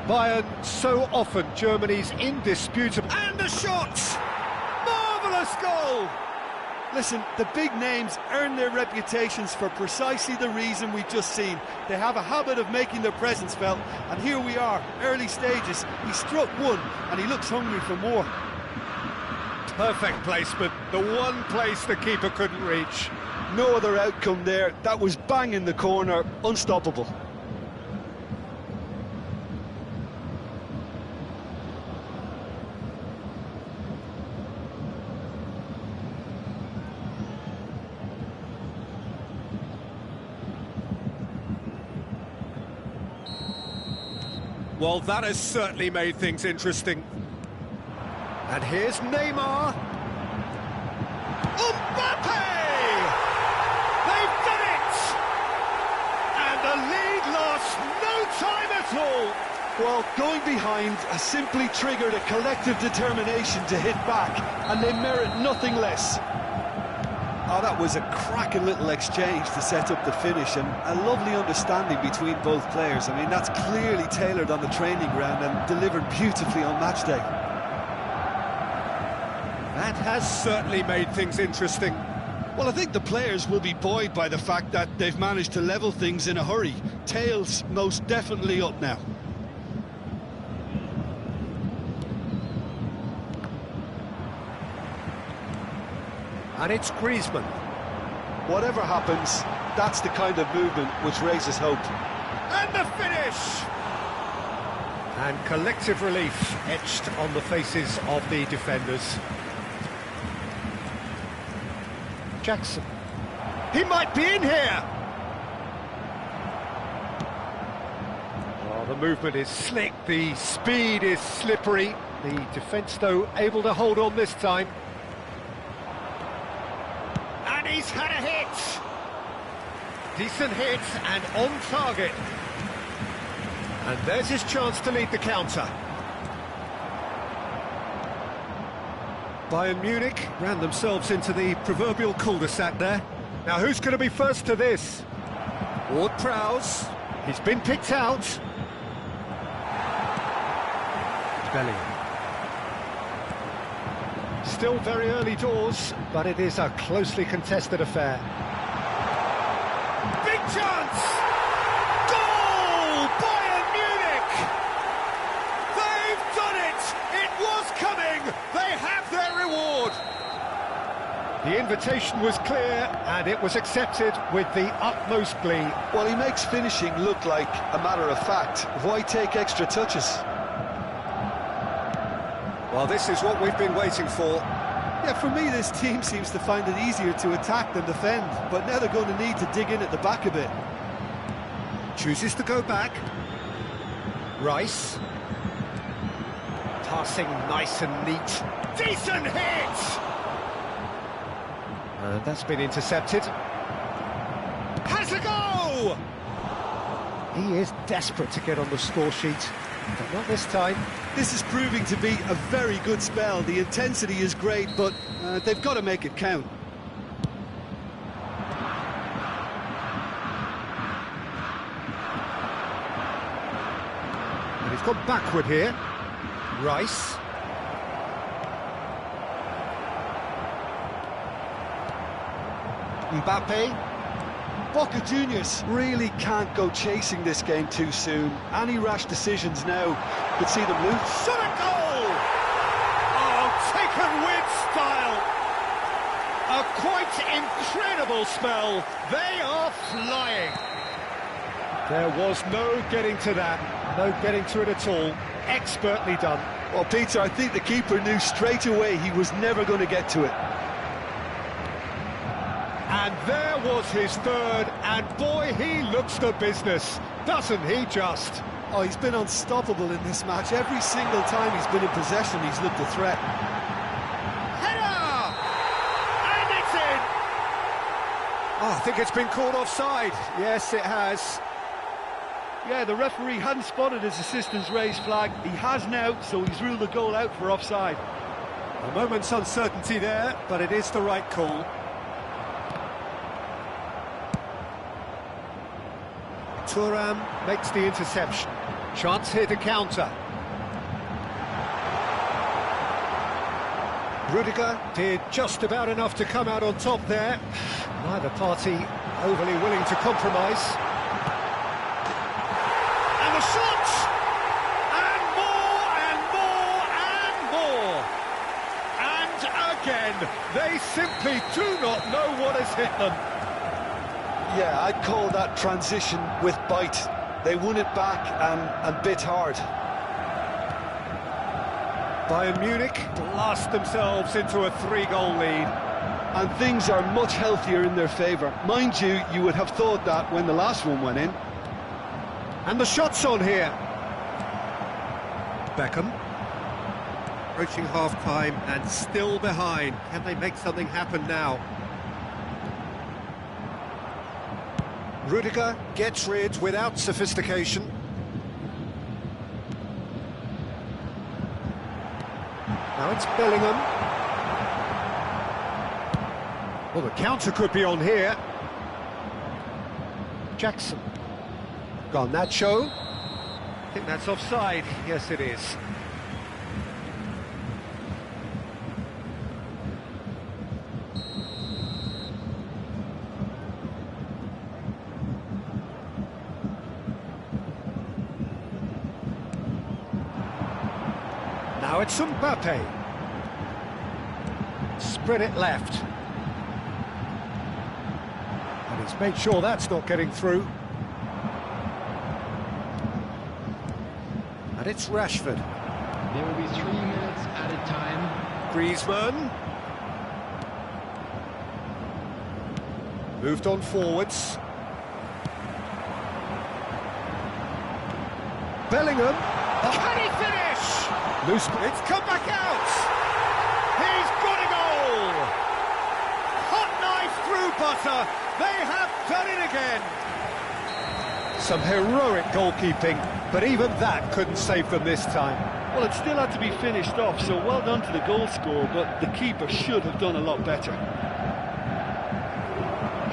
A: Bayern, so often Germany's indisputable... And the shot! Marvellous goal!
D: Listen, the big names earn their reputations for precisely the reason we've just seen. They have a habit of making their presence felt, and here we are, early stages. He struck one, and he looks hungry for more.
A: Perfect placement, the one place the keeper couldn't reach.
D: No other outcome there. That was bang in the corner, unstoppable.
A: Well, that has certainly made things interesting. And here's Neymar. Mbappe! They've done it! And the lead lost no time at all.
D: Well, going behind has simply triggered a collective determination to hit back, and they merit nothing less. Oh, that was a cracking little exchange to set up the finish, and a lovely understanding between both players. I mean, that's clearly tailored on the training ground and delivered beautifully on match day.
A: That has certainly made things interesting.
B: Well, I think the players will be buoyed by the fact that they've managed to level things in a hurry. Tails most definitely up now.
A: And it's Griezmann.
B: Whatever happens, that's the kind of movement which raises hope.
A: And the finish! And collective relief etched on the faces of the defenders. Jackson. He might be in here! Oh, the movement is slick, the speed is slippery. The defence, though, able to hold on this time. And he's had a hit! Decent hit and on target. And there's his chance to lead the counter. Bayern Munich ran themselves into the proverbial cul-de-sac there. Now who's going to be first to this? Ward-Prowse. He's been picked out. Bellingham. Still very early doors, but it is a closely contested affair. Big chance! Goal! Bayern Munich! They've done it! It was coming! They have their reward! The invitation was clear, and it was accepted with the utmost glee.
B: Well, he makes finishing look like a matter of fact. Why take extra touches?
A: Well, this is what we've been waiting for.
D: Yeah, for me, this team seems to find it easier to attack than defend, but now they're going to need to dig in at the back a bit.
A: Chooses to go back. Rice. Passing nice and neat. Decent hit! And that's been intercepted. Has a go! He is desperate to get on the score sheet, but not this time.
D: This is proving to be a very good spell. The intensity is great, but they've got to make it count.
A: And he's gone backward here. Rice. Mbappe.
D: Boca Juniors really can't go chasing this game too soon. Any rash decisions now could see them lose.
A: Shot a goal! Oh, taken with style. A quite incredible spell. They are flying. There was no getting to that. No getting to it at all. Expertly done.
B: Well, Peter, I think the keeper knew straight away he was never going to get to it.
A: And there was his third, and boy, he looks the business, doesn't he just?
D: Oh, he's been unstoppable in this match. Every single time he's been in possession, he's looked a threat.
A: Header! And it's in! Oh, I think it's been called offside. Yes, it has.
D: Yeah, the referee hadn't spotted his assistant's raised flag. He has now, so he's ruled the goal out for offside.
A: A moment's uncertainty there, but it is the right call. Thuram makes the interception. Chance here to counter. Rudiger did just about enough to come out on top there. Neither party overly willing to compromise. And the shot! And more, and more, and more! And again, they simply do not know what has hit them.
B: Yeah, I'd call that transition with bite. They won it back and bit hard.
A: Bayern Munich blast themselves into a 3-goal lead.
B: And things are much healthier in their favour. Mind you, you would have thought that when the last one went in.
A: And the shot's on here. Beckham. Approaching half-time and still behind. Can they make something happen now? Rudiger gets rid without sophistication. Now it's Bellingham. Well, the counter could be on here. Jackson. Garnacho. I think that's offside. Yes, it is. Now it's Mbappe. Spread it left. And he's made sure that's not getting through. And it's Rashford.
E: There will be 3 minutes added time.
A: Griezmann. Moved on forwards. Bellingham. Can he finish? Loose. It's come back out. He's got a goal. Hot knife through butter. They have done it again. Some heroic goalkeeping, but even that couldn't save them this time.
B: Well, it still had to be finished off, so well done to the goal scorer, but the keeper should have done a lot better.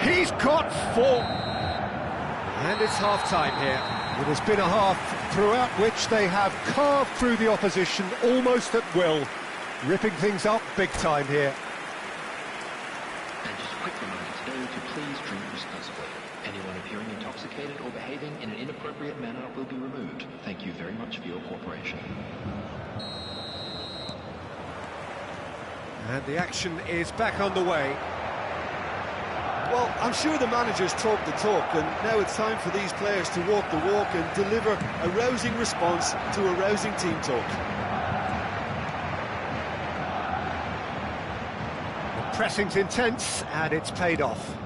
A: He's got 4. And it's half-time here. It has been a half throughout which they have carved through the opposition almost at will, ripping things up big time here.
F: And just a quick reminder today to please drink responsibly. Anyone appearing intoxicated or behaving in an inappropriate manner will be removed. Thank you very much for your cooperation.
A: And the action is back underway.
D: Well, I'm sure the managers talk the talk, and now it's time for these players to walk the walk and deliver a rousing response to a rousing team talk.
A: The pressing's intense, and it's paid off.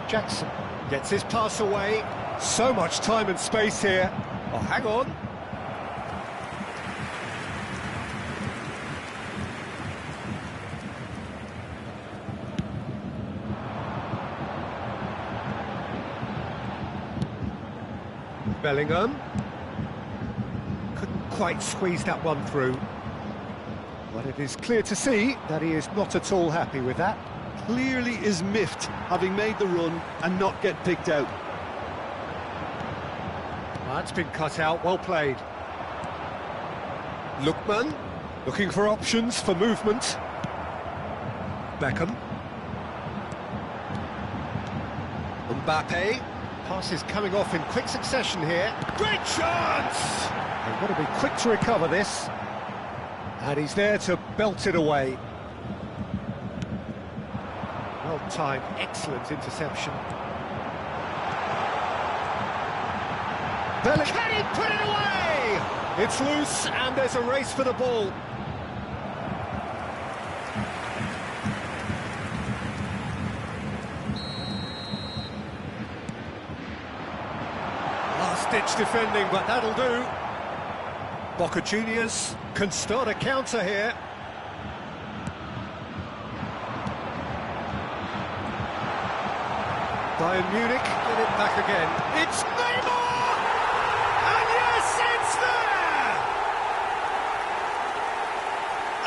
A: Jackson gets his pass away. So much time and space here. Oh, hang on. Bellingham. Couldn't quite squeeze that one through. But it is clear to see that he is not at all happy with that.
D: Clearly is miffed, having made the run and not get picked out.
A: That's been cut out, well played. Lookman, looking for options for movement. Beckham. Mbappe. Pass is coming off in quick succession here. Great chance! They've got to be quick to recover this. And he's there to belt it away. Well timed, excellent interception. Bellingham, can he put it away? It's loose and there's a race for the ball. Last-ditch defending, but that'll do. Boca Juniors can start a counter here. Bayern Munich get it back again. It's Neymar! And yes, it's there!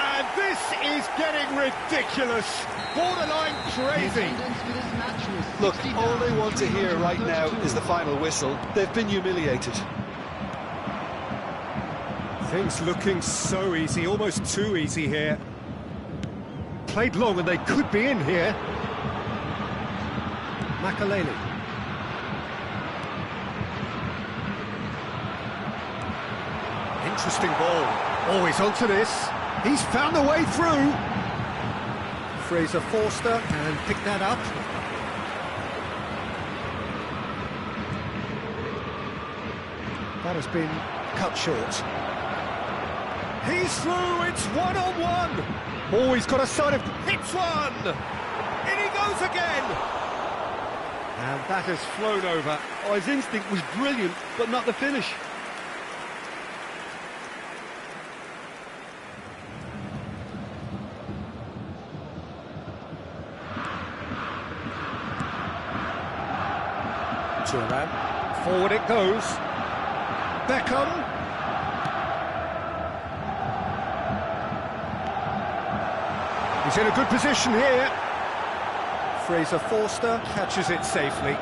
A: And this is getting ridiculous. Borderline crazy.
D: Look, all they want to hear right now is the final whistle. They've been humiliated.
A: Things looking so easy, almost too easy here. Played long and they could be in here. Makaleli. Interesting ball. Always onto this. He's found a way through. Fraser Forster can pick that up. That has been cut short. He's through, it's one-on-one. Oh, he's got a side of... Hits one! In he goes again! And that has flown over.
B: Oh, his instinct was brilliant, but not the finish.
A: Thuram. Forward it goes. Beckham. He's in a good position here. Fraser Forster catches it safely.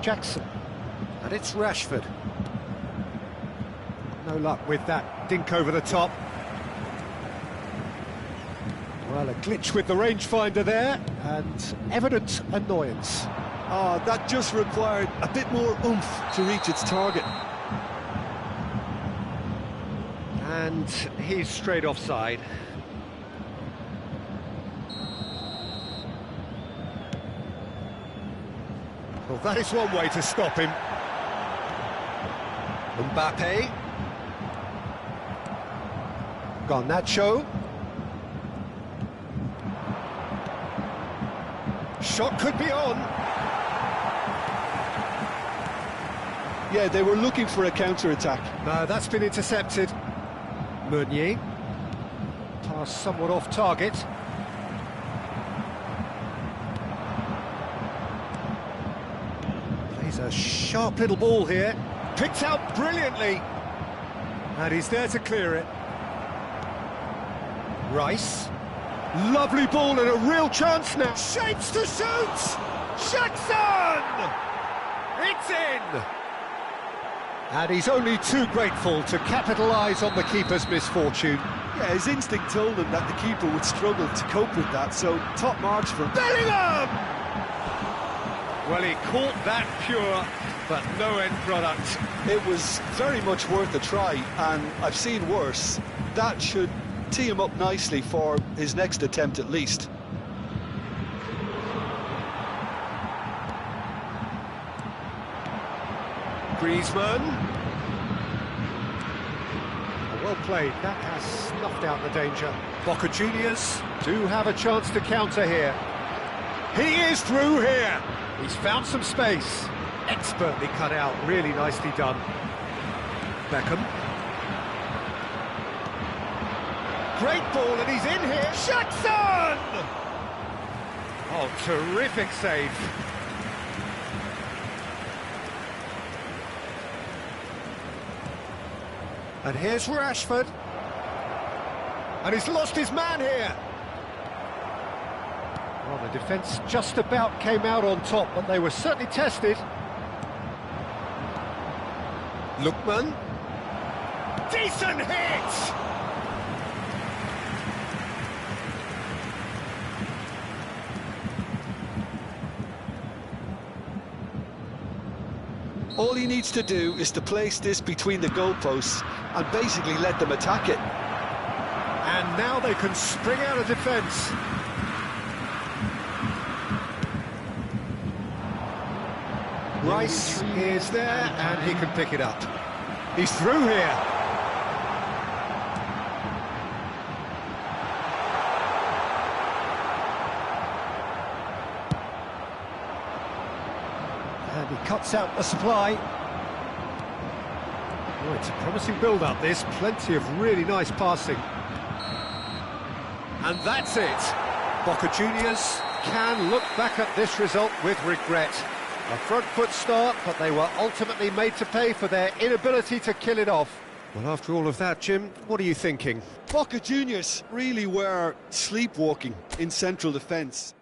A: Jackson, and it's Rashford. No luck with that dink over the top. Well, a glitch with the rangefinder there, and evident annoyance.
B: Ah, that just required a bit more oomph to reach its target.
A: And he's straight offside. Well, that is one way to stop him. Mbappe. Garnacho. Shot could be on.
B: Yeah, they were looking for a counter-attack.
A: That's been intercepted. Meunier. Pass somewhat off target. Plays a sharp little ball here. Picked out brilliantly. And he's there to clear it. Rice. Lovely ball and a real chance now. Shapes to shoot! Jackson! It's in! And he's only too grateful to capitalise on the keeper's misfortune.
B: Yeah, his instinct told him that the keeper would struggle to cope with that, so top marks for him.
A: Bellingham! Well, he caught that pure, but no end product.
B: It was very much worth a try, and I've seen worse. That should tee him up nicely for his next attempt at least.
A: Griezmann. Well played, that has snuffed out the danger. Boca Juniors do have a chance to counter here. He is through here. He's found some space. Expertly cut out, really nicely done. Beckham. Great ball, and he's in here. Jackson! Oh, terrific save. And here's Rashford. And he's lost his man here. Well, the defence just about came out on top, but they were certainly tested. Lookman. Decent hit!
B: All he needs to do is to place this between the goalposts and basically let them attack it.
A: And now they can spring out of defence. Rice is there, and he can pick it up. He's through here. And he cuts out the supply. Oh, it's a promising build-up, this. Plenty of really nice passing. And that's it. Boca Juniors can look back at this result with regret. A front foot start, but they were ultimately made to pay for their inability to kill it off. Well, after all of that, Jim, what are you thinking?
B: Boca Juniors really were sleepwalking in central defence.